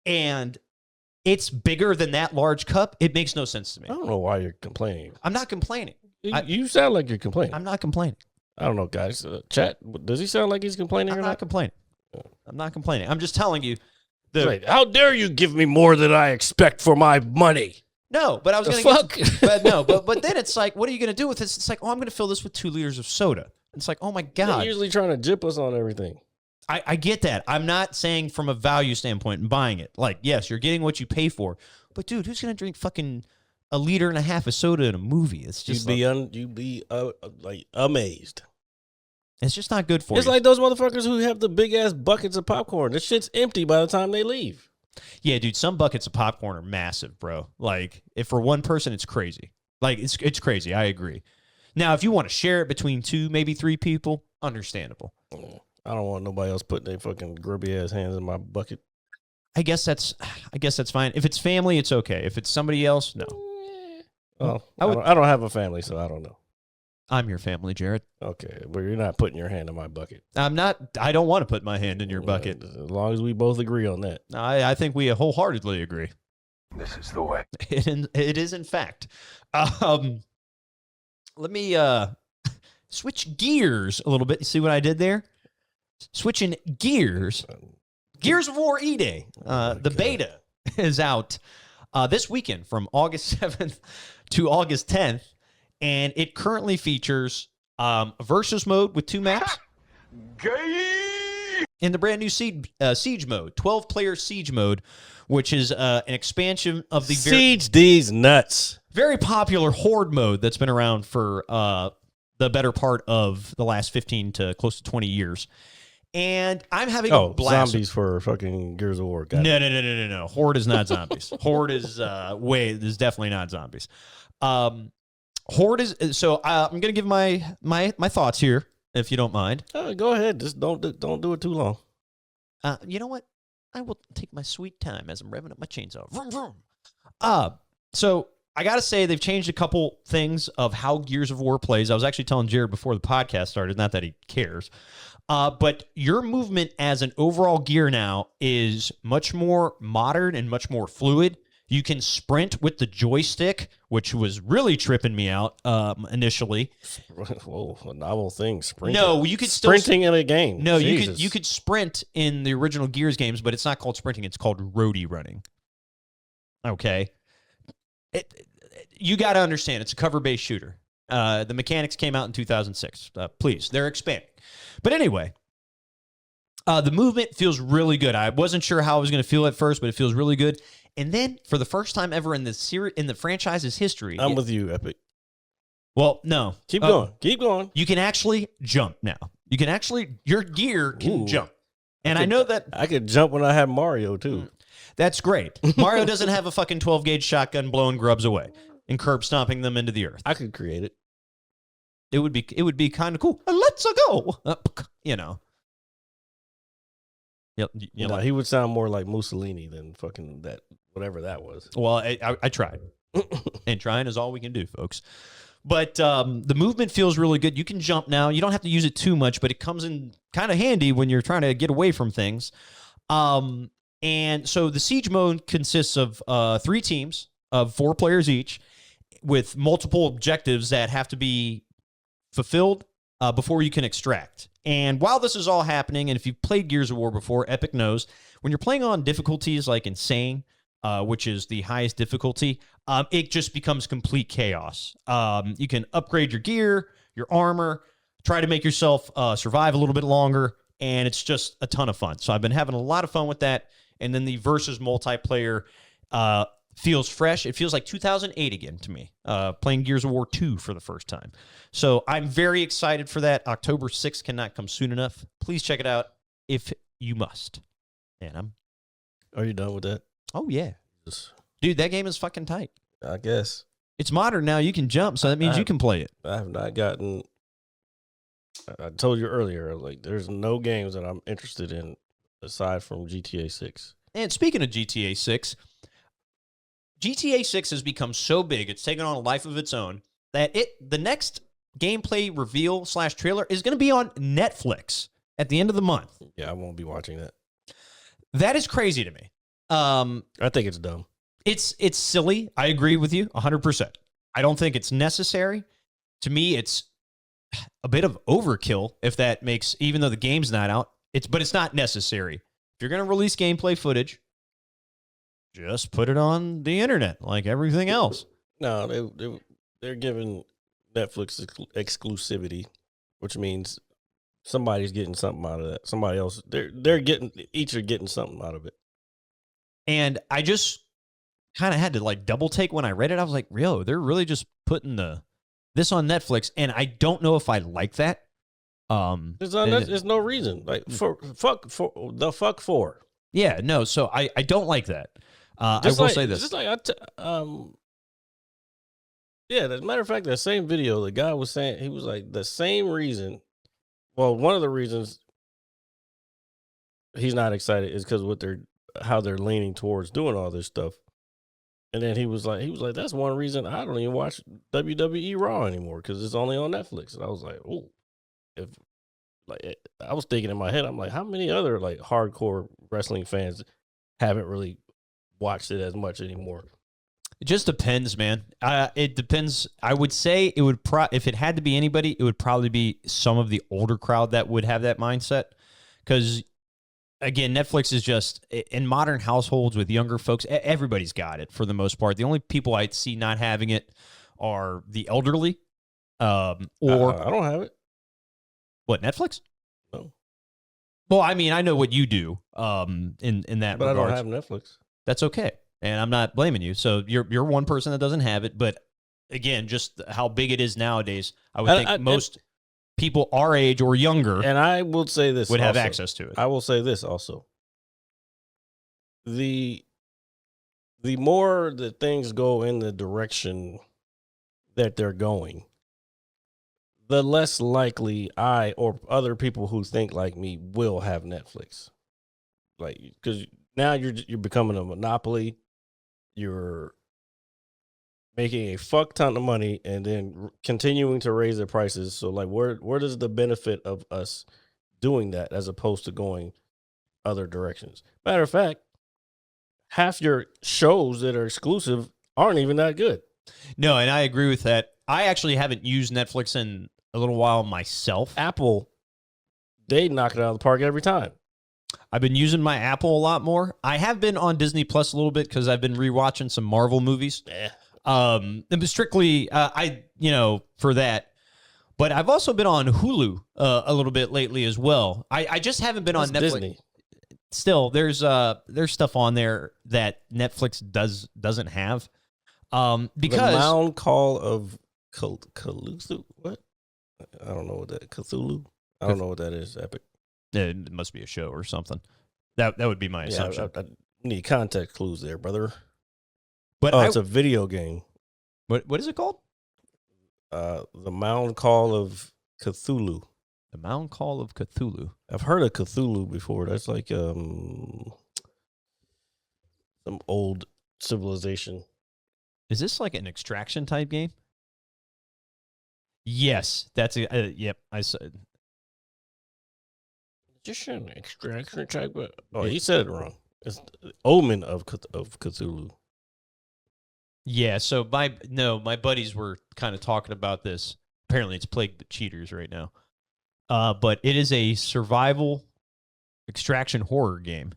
And it's bigger than that large cup, it makes no sense to me. I don't know why you're complaining. I'm not complaining. You sound like you're complaining. I'm not complaining. I don't know, guys. Chat, does he sound like he's complaining or not? I'm not complaining. I'm not complaining. I'm just telling you. How dare you give me more than I expect for my money? No, but I was going to but then it's like, what are you going to do with this? It's like, I'm going to fill this with 2 liters of soda. It's like, oh my God. They're usually trying to jip us on everything. I get that. I'm not saying from a value standpoint and buying it. Like, yes, you're getting what you pay for. But dude, who's going to drink fucking 1.5 liters of soda in a movie? It's just you'd be like amazed. It's just not good for you. It's like those motherfuckers who have the big ass buckets of popcorn. This shit's empty by the time they leave. Yeah, dude, some buckets of popcorn are massive, bro. Like, if for one person, it's crazy. Like, it's crazy. I agree. Now, if you want to share it between 2, maybe 3 people, understandable. I don't want nobody else putting their fucking grubby ass hands in my bucket. I guess that's fine. If it's family, it's okay. If it's somebody else, no. Well, I don't have a family, so I don't know. I'm your family, Jared. Okay, but you're not putting your hand in my bucket. I'm not. I don't want to put my hand in your bucket. As long as we both agree on that. I think we wholeheartedly agree. This is the way. It is, in fact. Let me switch gears a little bit. You see what I did there? Switching gears. Gears of War E-Day. The beta is out this weekend from August 7th to August 10th, and it currently features versus mode with 2 maps. In the brand new siege mode, 12-player siege mode, which is an expansion of the Siege these nuts. very popular horde mode that's been around for the better part of the last 15 to close to 20 years. And I'm having a blast. Zombies for fucking Gears of War. Got No. Horde is not zombies. Horde is definitely not zombies. Horde is so. I'm gonna give my thoughts here, if you don't mind. Go ahead. Just don't do it too long. You know what? I will take my sweet time as I'm revving up my chainsaw. Vroom, vroom. So I gotta say they've changed a couple things of how Gears of War plays. I was actually telling Jared before the podcast started, not that he cares. But your movement as an overall gear now is much more modern and much more fluid. You can sprint with the joystick, which was really tripping me out initially. Whoa, a novel thing. Sprinting. No, you could still sprinting in a game. No, Jesus. you could sprint in the original Gears games, but it's not called sprinting. It's called roadie running. Okay, you got to understand it's a cover-based shooter. The mechanics came out in 2006. Please, they're expanding. But anyway, the movement feels really good. I wasn't sure how I was going to feel at first, but it feels really good. And then, for the first time ever in the franchise's history, I'm with you, Epic. Well, no, Keep going. You can actually jump now. Your gear can jump. And I know that I could jump when I had Mario too. That's great. Mario doesn't have a fucking 12-gauge shotgun blowing grubs away and curb stomping them into the earth. I could create it. It would be kind of cool. Let's go. You know. He would sound more like Mussolini than fucking that, whatever that was. Well, I tried. And trying is all we can do, folks. But the movement feels really good. You can jump now. You don't have to use it too much, but it comes in kind of handy when you're trying to get away from things. And so the siege mode consists of 3 teams of 4 players each with multiple objectives that have to be fulfilled before you can extract. And while this is all happening, and if you've played Gears of War before, Epic knows, when you're playing on difficulties like Insane, which is the highest difficulty, it just becomes complete chaos. You can upgrade your gear, your armor, try to make yourself survive a little bit longer, and it's just a ton of fun. So I've been having a lot of fun with that. And then the versus multiplayer feels fresh. It feels like 2008 again to me, playing Gears of War 2 for the first time. So I'm very excited for that. October 6th cannot come soon enough. Please check it out if you must. And Are you done with that? Oh, yeah. Dude, that game is fucking tight. I guess. It's modern now. You can jump, so that means you can play it. I have not gotten... I told you earlier, like, there's no games that I'm interested in aside from GTA 6. And speaking of GTA 6, GTA 6 has become so big, it's taken on a life of its own, that the next gameplay reveal / trailer is going to be on Netflix at the end of the month. Yeah, I won't be watching that. That is crazy to me. I think it's dumb. It's silly. I agree with you 100%. I don't think it's necessary. To me, it's a bit of overkill, if that makes, even though the game's not out, but it's not necessary. If you're going to release gameplay footage, just put it on the internet like everything else. No, they're giving Netflix exclusivity, which means somebody's getting something out of that. Somebody else, each are getting something out of it. And I just kind of had to like double take when I read it. I was like, "Yo, they're really just putting this on Netflix," and I don't know if I like that. There's no reason. Like fuck for. Yeah, no. So I don't like that. I will say this. Just like yeah, as a matter of fact, that same video, the guy was saying, he was like, the same reason. Well, one of the reasons he's not excited is because how they're leaning towards doing all this stuff. And then he was like, that's one reason I don't even watch WWE Raw anymore, because it's only on Netflix. And I was like, oh, I was thinking in my head, I'm like, how many other like hardcore wrestling fans haven't really watched it as much anymore. It just depends, man. It depends. I would say it would if it had to be anybody, it would probably be some of the older crowd that would have that mindset. Because again, Netflix is just in modern households with younger folks. Everybody's got it for the most part. The only people I'd see not having it are the elderly, or I don't have it. What, Netflix? No. Well, I mean, I know what you do. In that, but regards. I don't have Netflix. That's okay. And I'm not blaming you. So you're one person that doesn't have it. But again, just how big it is nowadays, I would think most people our age or younger, and I will say this, would also have access to it. I will say this also. The more that things go in the direction that they're going, the less likely I or other people who think like me will have Netflix. Like, because now you're becoming a monopoly. You're making a fuck ton of money and then continuing to raise their prices. So, like, where does the benefit of us doing that as opposed to going other directions? Matter of fact, half your shows that are exclusive aren't even that good. No, and I agree with that. I actually haven't used Netflix in a little while myself. Apple, they knock it out of the park every time. I've been using my Apple a lot more. I have been on Disney Plus a little bit because I've been rewatching some Marvel movies. And strictly, for that. But I've also been on Hulu a little bit lately as well. I just haven't been on Netflix. Disney. Still, there's stuff on there that Netflix doesn't have. Because the Mound Call of Cthulhu. What? I don't know what that Cthulhu. I don't know what that is. Epic. It must be a show or something. That would be my assumption. I need context clues there, brother. But it's a video game. What is it called? The Mound Call of Cthulhu. The Mound Call of Cthulhu. I've heard of Cthulhu before. That's like some old civilization. Is this like an extraction type game? Yes, that's yep. I said. Just an extraction type. Oh, he said it wrong. It's the Omen of Cthulhu. Yeah, so my buddies were kind of talking about this. Apparently, it's plagued with cheaters right now. But it is a survival extraction horror game.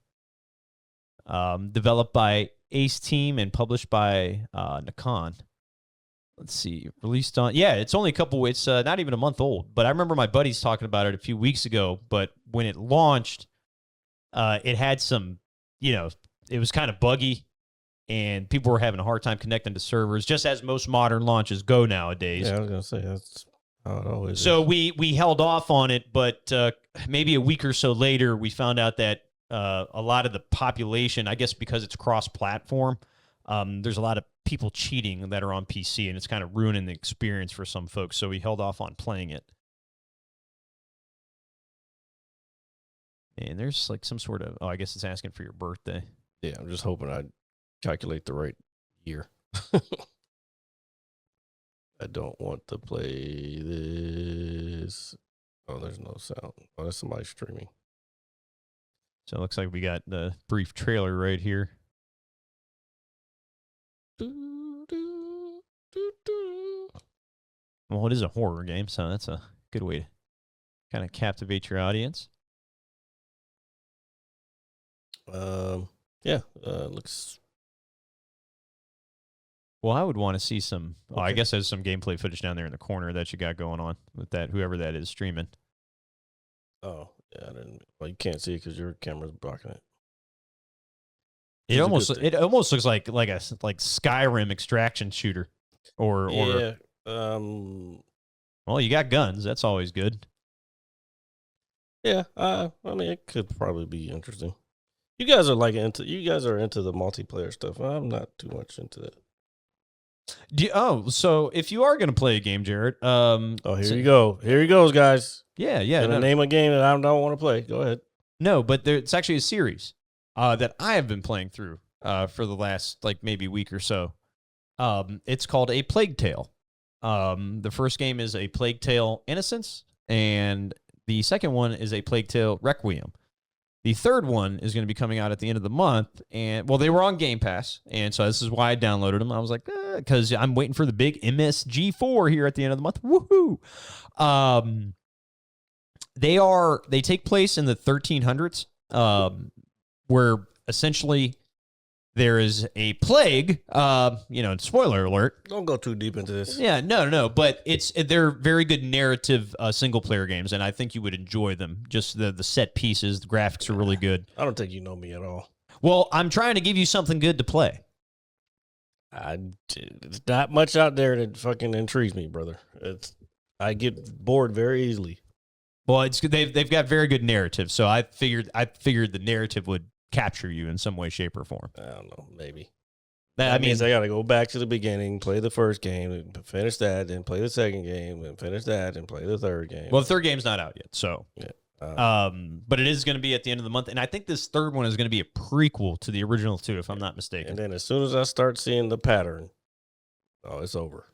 Developed by Ace Team and published by Nikon. Let's see, released on, it's only it's not even a month old, but I remember my buddies talking about it a few weeks ago, but when it launched, it had some, it was kind of buggy, and people were having a hard time connecting to servers, just as most modern launches go nowadays. Yeah, I was going to say, that's how it always is. So we held off on it, but maybe a week or so later, we found out that a lot of the population, I guess because it's cross-platform, there's a lot of people cheating that are on PC, and it's kind of ruining the experience for some folks. So we held off on playing it. And there's like some sort of, I guess it's asking for your birthday. Yeah, I'm just hoping I calculate the right year. I don't want to play this. Oh, there's no sound. Oh, that's somebody streaming. So it looks like we got the brief trailer right here. Well, it is a horror game, so that's a good way to kind of captivate your audience. Looks. Well, I would want to see some. Okay. I guess there's some gameplay footage down there in the corner that you got going on with that, whoever that is streaming. Oh, yeah, I didn't. Well, you can't see it because your camera's blocking it. It almost looks like a Skyrim extraction shooter, or well, you got guns. That's always good. Yeah, I mean, it could probably be interesting. You guys are into the multiplayer stuff. I'm not too much into that. So if you are going to play a game, Jared, here you go. Here he goes, guys. Yeah. Gonna name a game that I don't want to play. Go ahead. No, but it's actually a series that I have been playing through for the last maybe week or so. It's called A Plague Tale. The first game is A Plague Tale Innocence, and the second one is A Plague Tale Requiem. The third one is going to be coming out at the end of the month, and well, they were on Game Pass, and so this is why I downloaded them. I was like, because I'm waiting for the big MSG4 here at the end of the month. Woohoo! They take place in the 1300s, where essentially there is a plague. Spoiler alert. Don't go too deep into this. Yeah, no. But they're very good narrative single player games, and I think you would enjoy them. Just the set pieces, the graphics are really good. I don't think you know me at all. Well, I'm trying to give you something good to play. It's not much out there that fucking intrigues me, brother. I get bored very easily. Well, they've got very good narrative, so I figured the narrative would capture you in some way, shape, or form. I don't know, maybe. That means I got to go back to the beginning, play the first game, and finish that, then play the second game, and finish that, and play the third game. Well, the third game's not out yet, so yeah. But it is going to be at the end of the month, and I think this third one is going to be a prequel to the original two, if I'm not mistaken. And then as soon as I start seeing the pattern, it's over.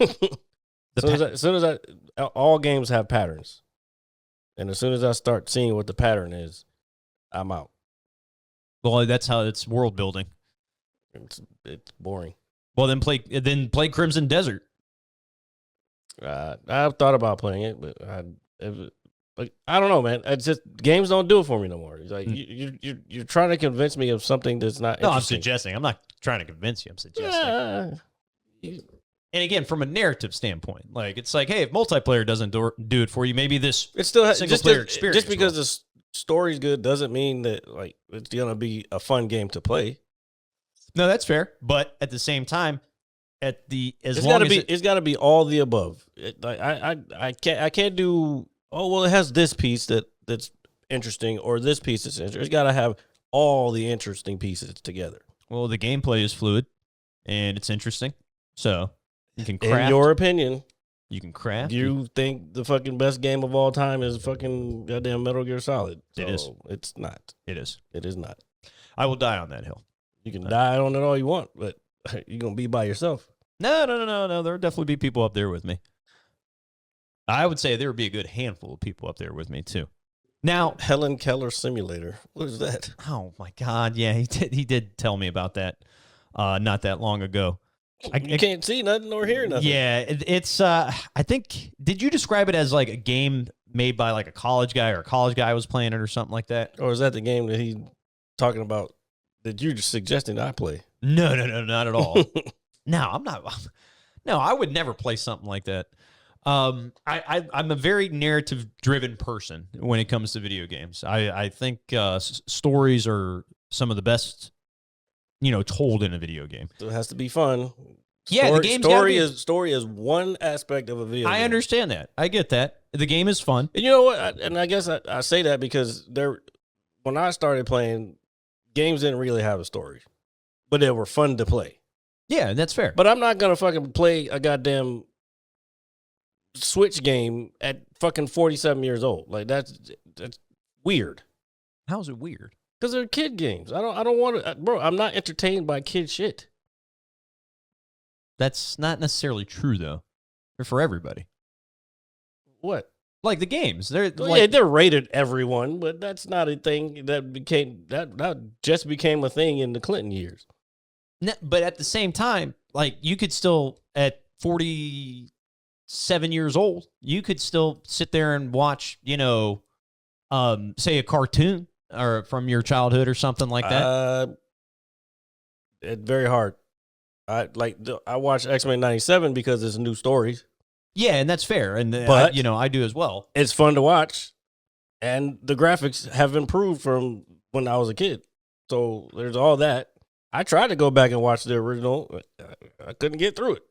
As soon as all games have patterns, and as soon as I start seeing what the pattern is, I'm out. Well, that's how it's world building. It's boring. Well, then play Crimson Desert. I've thought about playing it, but I don't know, man. It's just games don't do it for me no more. It's like you're trying to convince me of something that's not. No, I'm suggesting. I'm not trying to convince you. I'm suggesting. And again, from a narrative standpoint, like it's like, hey, if multiplayer doesn't do it for you, maybe this it still has single player experience. Just because the story's good doesn't mean that like it's gonna be a fun game to play. No, that's fair. But at the same time, it's got to be all the above. I can't do. Oh well, it has this piece that's interesting, or this piece that's interesting. It's got to have all the interesting pieces together. Well, the gameplay is fluid, and it's interesting. So you can craft. In your opinion, you can craft. You think the fucking best game of all time is fucking goddamn Metal Gear Solid? It is. It's not. It is. It is not. I will die on that hill. You can die on it all you want, but you're gonna be by yourself. No. There'll definitely be people up there with me. I would say there would be a good handful of people up there with me too. Now, Helen Keller Simulator. What is that? Oh my God! Yeah, he did tell me about that not that long ago. You can't see nothing or hear nothing. Yeah, it's. I think. Did you describe it as like a game made by like a college guy, or a college guy was playing it, or something like that? Or is that the game that he's talking about that you're suggesting I play? No, not at all. No, I'm not. No, I would never play something like that. I'm a very narrative-driven person when it comes to video games. I think stories are some of the best, told in a video game. So it has to be fun. Yeah, the game's story is one aspect of a video game. I understand that. I get that. The game is fun. And you know what? And I guess I say that because when I started playing, games didn't really have a story, but they were fun to play. Yeah, that's fair. But I'm not gonna fucking play a goddamn Switch game at fucking 47 years old. Like that's weird. How is it weird? Because they're kid games. I don't want to, bro. I'm not entertained by kid shit. That's not necessarily true though. They're for everybody. What? Like the games, they're they're rated everyone, but that's not a thing that just became a thing in the Clinton years. No, but at the same time, like you could still at 47 years old, you could still sit there and watch, say a cartoon or from your childhood or something like that. It's very hard. I watched X-Men 97 because it's new stories. Yeah, and that's fair. And but I do as well. It's fun to watch, and the graphics have improved from when I was a kid. So there's all that. I tried to go back and watch the original. I couldn't get through it.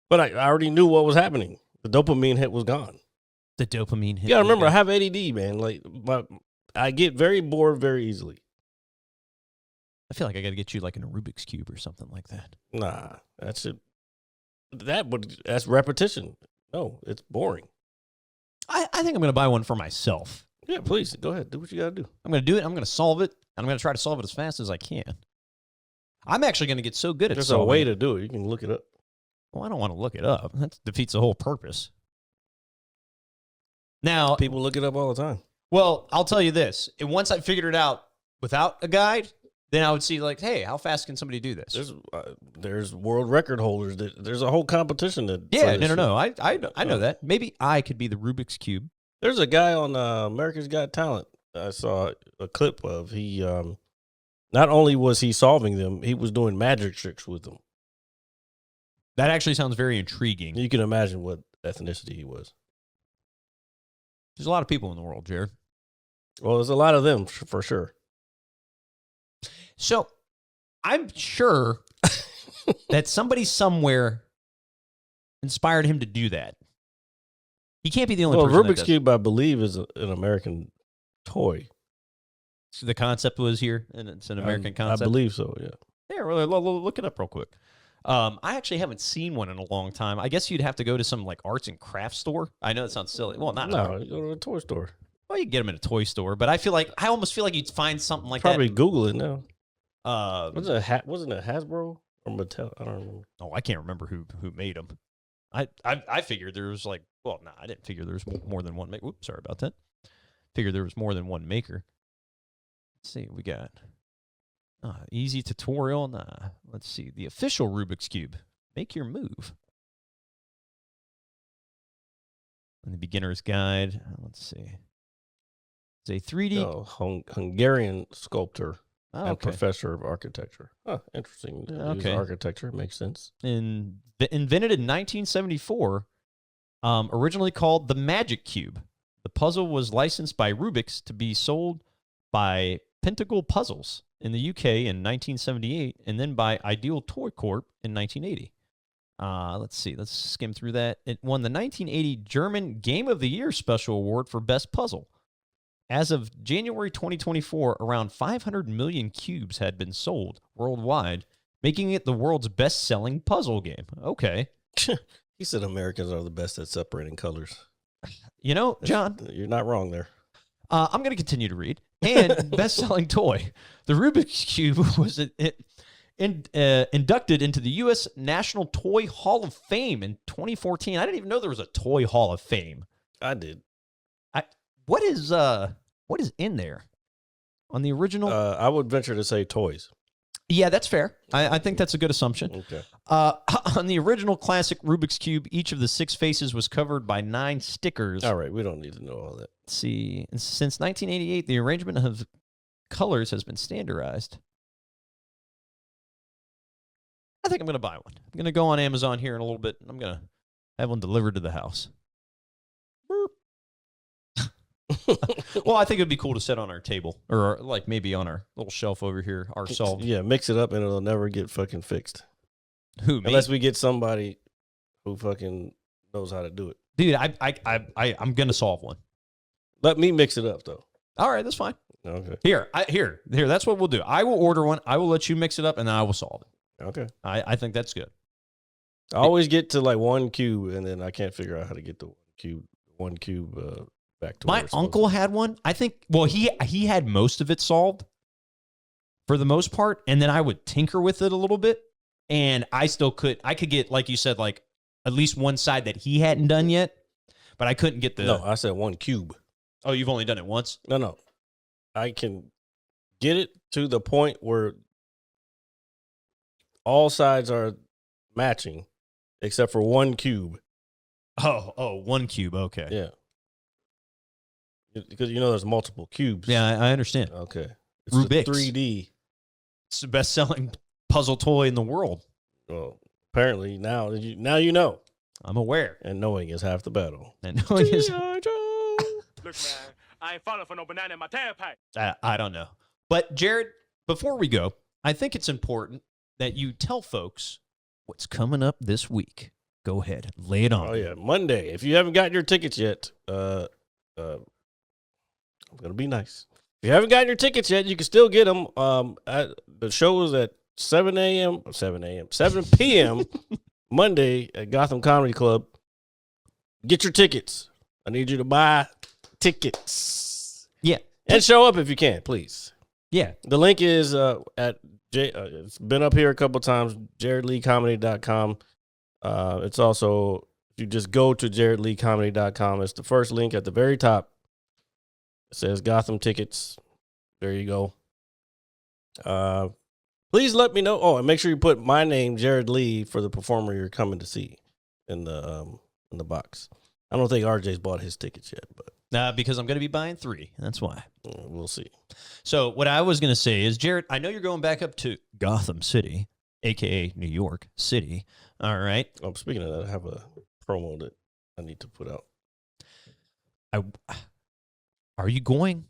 But I already knew what was happening. The dopamine hit was gone. The dopamine hit. Yeah, remember, I have ADD, man. I get very bored very easily. I feel like I got to get you like in a Rubik's Cube or something like that. Nah, that's repetition. No, it's boring. I think I'm going to buy one for myself. Yeah, please, go ahead. Do what you got to do. I'm going to do it. I'm going to solve it. I'm going to try to solve it as fast as I can. I'm actually going to get so good at There's solving. a way to do it. You can look it up. Well, I don't want to look it up. That defeats the whole purpose. Now, people look it up all the time. Well, I'll tell you this. And once I figured it out without a guide, then I would see like, hey, how fast can somebody do this? There's world record holders. There's a whole competition that. Yeah, no. I know that. Maybe I could be the Rubik's Cube. There's a guy on America's Got Talent. I saw a clip of. He not only was he solving them, he was doing magic tricks with them. That actually sounds very intriguing. You can imagine what ethnicity he was. There's a lot of people in the world, Jared. Well, there's a lot of them for sure. So I'm sure that somebody somewhere inspired him to do that. He can't be the only person. Rubik's Cube, I believe, is an American toy. So the concept was here, and it's an American concept? I believe so, yeah. Yeah, really, look it up real quick. I actually haven't seen one in a long time. I guess you'd have to go to some like arts and crafts store. I know it sounds silly. Well, not you go to a toy store. Well, you can get them in a toy store, but I almost feel like you'd find something like Probably that. Google it now. Wasn't it Hasbro or Mattel? I don't remember. Oh, I can't remember who made them. I figured there was like, well, no, I didn't figure there was more than one maker. Oops, sorry about that. Figured there was more than one maker. Let's see, we got easy tutorial. Let's see, the official Rubik's Cube. Make your move. And the beginner's guide. Let's see. It's a 3D Hungarian sculptor and okay. professor of architecture. Oh, interesting. Okay. Architecture makes sense. Invented in 1974, originally called the Magic Cube. The puzzle was licensed by Rubik's to be sold by Pentacle Puzzles in the UK in 1978, and then by Ideal Toy Corp in 1980. Let's see. Let's skim through that. It won the 1980 German Game of the Year Special Award for Best Puzzle. As of January 2024, around 500 million cubes had been sold worldwide, making it the world's best-selling puzzle game. Okay. He said Americans are the best at separating colors. You know, John, you're not wrong there. I'm going to continue to read. And best-selling toy. The Rubik's Cube was inducted into the U.S. National Toy Hall of Fame in 2014. I didn't even know there was a Toy Hall of Fame. I did. What is in there on the original? I would venture to say toys. Yeah, that's fair. I think that's a good assumption. Okay. On the original classic Rubik's Cube, each of the 6 faces was covered by 9 stickers. All right, we don't need to know all that. Let's see. And since 1988, the arrangement of colors has been standardized. I think I'm going to buy one. I'm going to go on Amazon here in a little bit, and I'm going to have one delivered to the house. Well, I think it would be cool to set on our table, or like maybe on our little shelf over here, our solved. Yeah, mix it up and it'll never get fucking fixed. Who, me? Unless we get somebody who fucking knows how to do it. Dude, I'm going to solve one. Let me mix it up, though. All right, that's fine. Okay. Here, that's what we'll do. I will order one. I will let you mix it up, and then I will solve it. Okay. I think that's good. I always get to like one cube, and then I can't figure out how to get the one cube back to my uncle had one. I think, well, he had most of it solved for the most part, and then I would tinker with it a little bit, and I could get, like you said, like at least one side that he hadn't done yet, but I couldn't get the. No, I said one cube. Oh, you've only done it once? No. I can get it to the point where all sides are matching except for one cube. Oh, one cube. Okay. Yeah. Because there's multiple cubes. Yeah, I understand. Okay. It's Rubik's. 3D. It's the best-selling puzzle toy in the world. Well, apparently now you know. I'm aware. And knowing is half the battle. And knowing is. Look, man, I ain't falling for no banana in my tailpipe. I don't know. But, Jared, before we go, I think it's important that you tell folks what's coming up this week. Go ahead. Lay it on. Oh, yeah. Monday. If you haven't gotten your tickets yet, I'm going to be nice. If you haven't gotten your tickets yet, you can still get them. The show is at 7 p.m. Monday at Gotham Comedy Club. Get your tickets. I need you to buy tickets. Yeah. And show up if you can, please. Yeah. The link is it's been up here a couple times, jaredleecomedy.com. It's also, if you just go to jaredleecomedy.com, it's the first link at the very top. It says Gotham tickets. There you go. Please let me know. Oh, and make sure you put my name, Jared Lee, for the performer you're coming to see in the box. I don't think RJ's bought his tickets yet, but because I'm going to be buying 3. That's why. We'll see. So what I was going to say is, Jared, I know you're going back up to Gotham City, a.k.a. New York City. All right. Oh, speaking of that, I have a promo that I need to put out. Are you going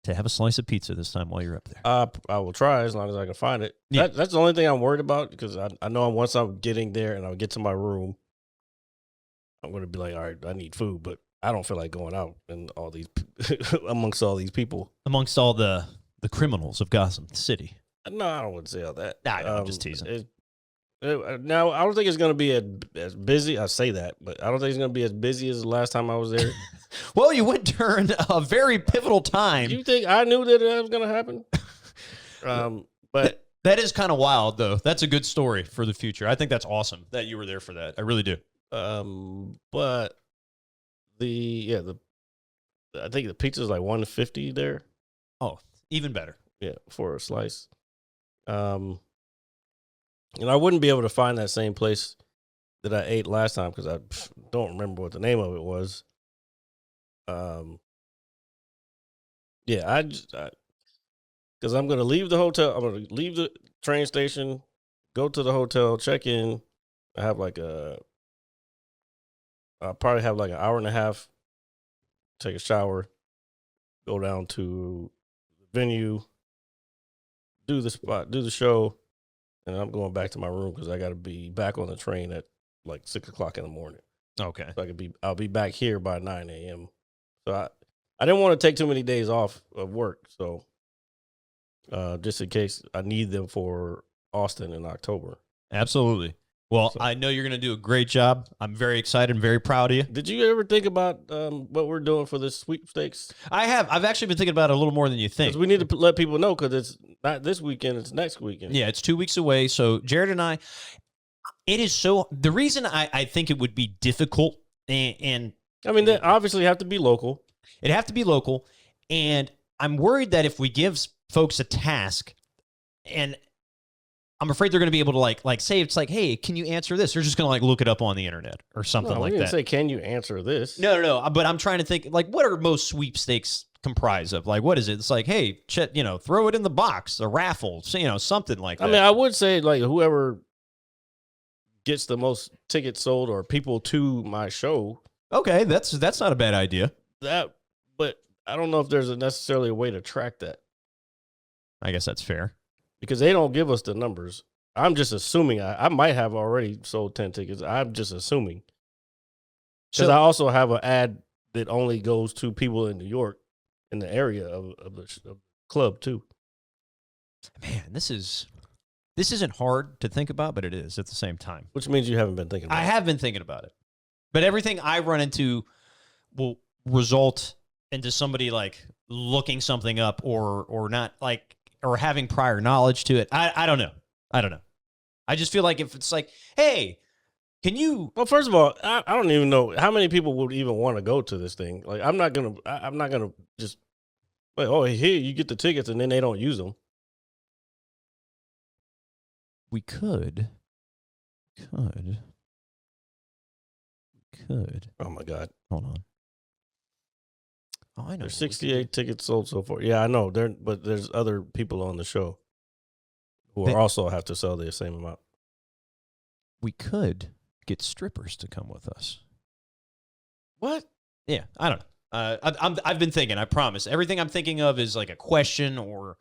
to have a slice of pizza this time while you're up there? I will try as long as I can find it. Yeah. That's the only thing I'm worried about, because I know once I'm getting there and I'll get to my room, I'm going to be like, all right, I need food, but I don't feel like going out and all these amongst all these people. Amongst all the criminals of Gotham City. No, I don't want to say all that. Nah, I'm just teasing. Now, I don't think it's going to be as busy. I say that, but I don't think it's going to be as busy as the last time I was there. Well, you went during a very pivotal time. You think I knew that was going to happen? But that is kind of wild, though. That's a good story for the future. I think that's awesome that you were there for that. I really do. But I think the pizza is like $150 there. Oh, even better. Yeah, for a slice. And I wouldn't be able to find that same place that I ate last time because I don't remember what the name of it was. Yeah, because I'm going to leave the hotel. I'm going to leave the train station, go to the hotel, check in. I'll probably have like an hour and a half, take a shower, go down to the venue, do the show, and I'm going back to my room because I got to be back on the train at like 6 o'clock in the morning. Okay. So I'll be back here by 9 a.m. So I didn't want to take too many days off of work. So just in case I need them for Austin in October. Absolutely. Well, So- I know you're going to do a great job. I'm very excited and very proud of you. Did you ever think about what we're doing for this sweepstakes? I have. I've actually been thinking about it a little more than you think. Because we need to let people know, because it's not this weekend, it's next weekend. Yeah, it's 2 weeks away. So Jared and I, it is so, the reason I think it would be difficult, and I mean, they obviously have to be local. it'd have to be local. And I'm worried that if we give folks a task, and I'm afraid they're going to be able to like say it's like, hey, can you answer this? They're just going to like look it up on the internet or something No, like we didn't that. say, can you answer this? No. But I'm trying to think, like, what are most sweepstakes comprised of? Like, what is it? It's like, hey, Chet, throw it in the box, a raffle, something like that. I mean, I would say, like, whoever gets the most tickets sold or people to my show, okay, that's not a bad idea. but I don't know if there's necessarily a way to track that, I guess that's fair. because they don't give us the numbers. I'm just assuming I might have already sold 10 tickets. I'm just assuming. Because So- I also have an ad that only goes to people in New York, in the area of the club, too. Man, this isn't hard to think about, but it is at the same time. Which means you haven't been thinking about I it. have been thinking about it, but everything I run into will result into somebody like looking something up or not, like, or having prior knowledge to it. I don't know. I just feel like if it's like, hey, can you? Well, first of all, I don't even know how many people would even want to go to this thing. Like, I'm not gonna just like, oh, here you get the tickets, and then they don't use them. We could. Oh my God, Hold on. Oh, I know. there's 68 tickets sold so far. Yeah, I know. But there's other people on the show who They- are also have to sell the same amount. We could get strippers to come with us. What? Yeah, I don't know. I've been thinking. I promise. Everything I'm thinking of is like a question, or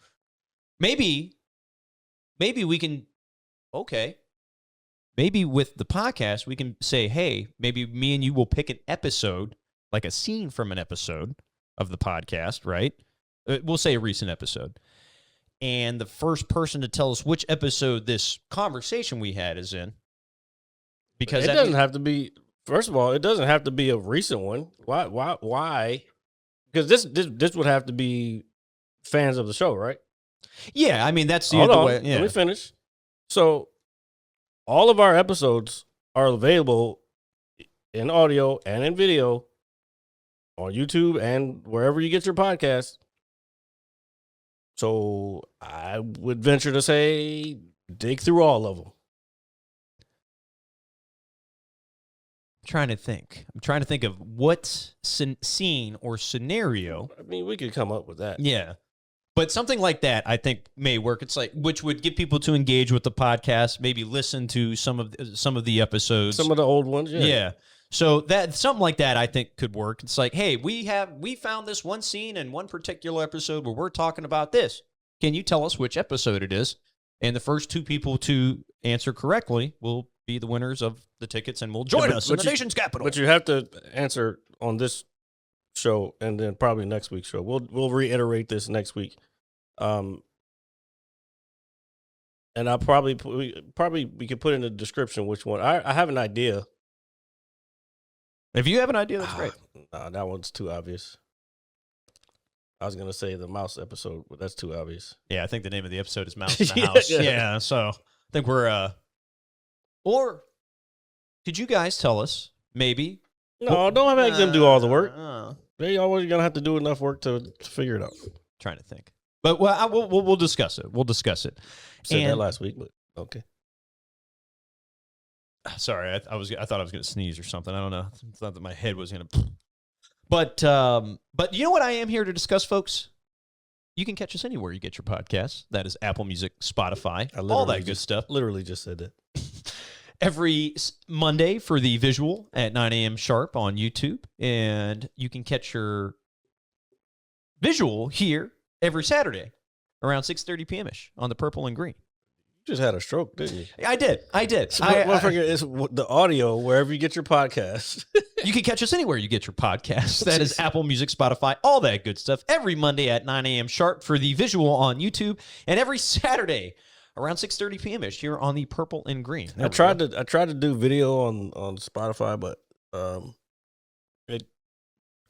maybe we can. Okay. Maybe with the podcast we can say, hey, maybe me and you will pick an episode, like a scene from an episode of the podcast, right? We'll say a recent episode, and the first person to tell us which episode this conversation we had is in. Because It doesn't have to be. First of all, it doesn't have to be a recent one. Why? Because this would have to be fans of the show, right? Yeah, I mean that's the Hold on. way. Yeah. Let me finish. So, all of our episodes are available in audio and in video on YouTube and wherever you get your podcasts. So I would venture to say dig through all of them. I'm trying to think of what scene or scenario. I mean, we could come up with that. Yeah. But something like that, I think, may work. It's like, which would get people to engage with the podcast, maybe listen to some of the episodes, Some of the old ones, yeah. Yeah. So that something like that, I think, could work. It's like, hey, we found this one scene in one particular episode where we're talking about this. Can you tell us which episode it is? And the first 2 people to answer correctly will be the winners of the tickets, and will join us in the nation's capital. But you have to answer on this show, and then probably next week's show. We'll reiterate this next week. And I'll probably we could put in the description which one. I have an idea. If you have an idea, that's great. Nah, that one's too obvious. I was gonna say the mouse episode, but that's too obvious. Yeah, I think the name of the episode is Mouse in the House. Yeah, so I think we're or could you guys tell us maybe? No, don't make them do all the work. They always gonna have to do enough work to figure it out. Trying to think. But we'll discuss it. We'll discuss it. Said that last week, but okay. Sorry, I thought I was going to sneeze or something. I don't know. It's not that my head was going to. But you know what I am here to discuss, folks? You can catch us anywhere you get your podcasts. That is Apple Music, Spotify, all that good stuff. Literally just said that. Every Monday for the visual at 9 a.m. sharp on YouTube, and you can catch your visual here every Saturday around 6:30 p.m.ish on the Purple and Green. You just had a stroke, didn't you? I did. So it's the audio wherever you get your podcast. You can catch us anywhere you get your podcasts. That is Apple Music, Spotify, all that good stuff. Every Monday at 9 a.m. sharp for the visual on YouTube, and every Saturday around 6:30 p.m.ish here on the Purple and Green. I tried to do video on Spotify, but it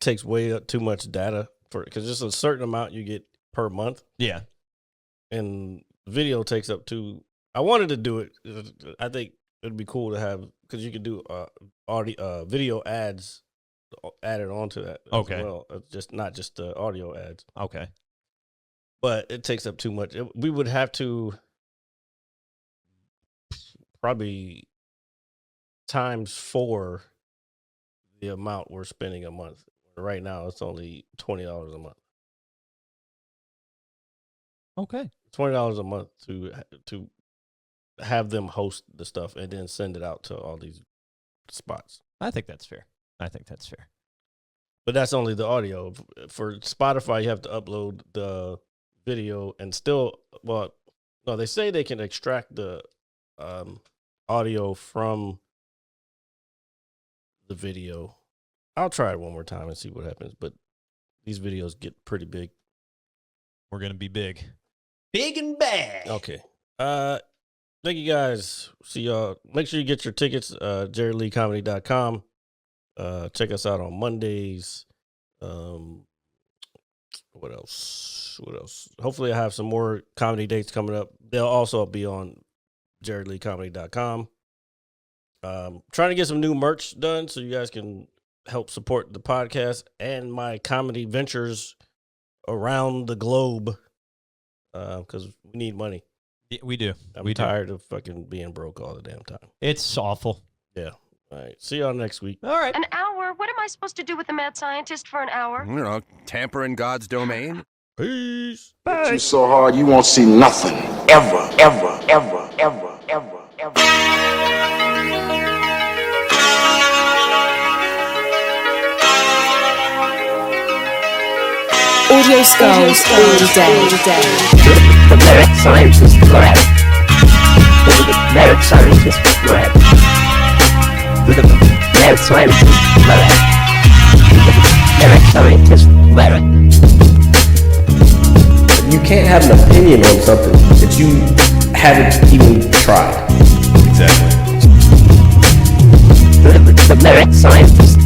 takes way too much data because just a certain amount you get per month. Yeah, and video takes up too. I wanted to do it. I think it'd be cool to have because you could do audio, video ads added onto that. Okay, as well, just not just the audio ads. Okay, but it takes up too much. We would have to probably times 4 the amount we're spending a month. Right now, it's only $20 a month. Okay, $20 a month to have them host the stuff and then send it out to all these spots. I think that's fair. But that's only the audio. For Spotify, you have to upload the video and still. Well, no, they say they can extract the audio from the video. I'll try it one more time and see what happens. But these videos get pretty big. We're gonna be big. Big and bad. Okay. Thank you guys. See y'all. Make sure you get your tickets. JaredLeeComedy.com. Check us out on Mondays. What else? Hopefully I have some more comedy dates coming up. They'll also be on JaredLeeComedy.com. Trying to get some new merch done so you guys can help support the podcast and my comedy ventures around the globe. Because we need money. Yeah, we do. I'm tired of fucking being broke all the damn time. It's awful. Yeah. All right. See y'all next week. All right. An hour? What am I supposed to do with the mad scientist for an hour? You know, tamper in God's domain. Peace. Hit you so hard you won't see nothing. Ever, ever, ever, ever, ever, ever. Audio skulls all day. The merit scientist lab. The merit scientist lab. The merit scientist lab. The merit scientist lab. You can't have an opinion on something that you haven't even tried. Exactly. The merit scientist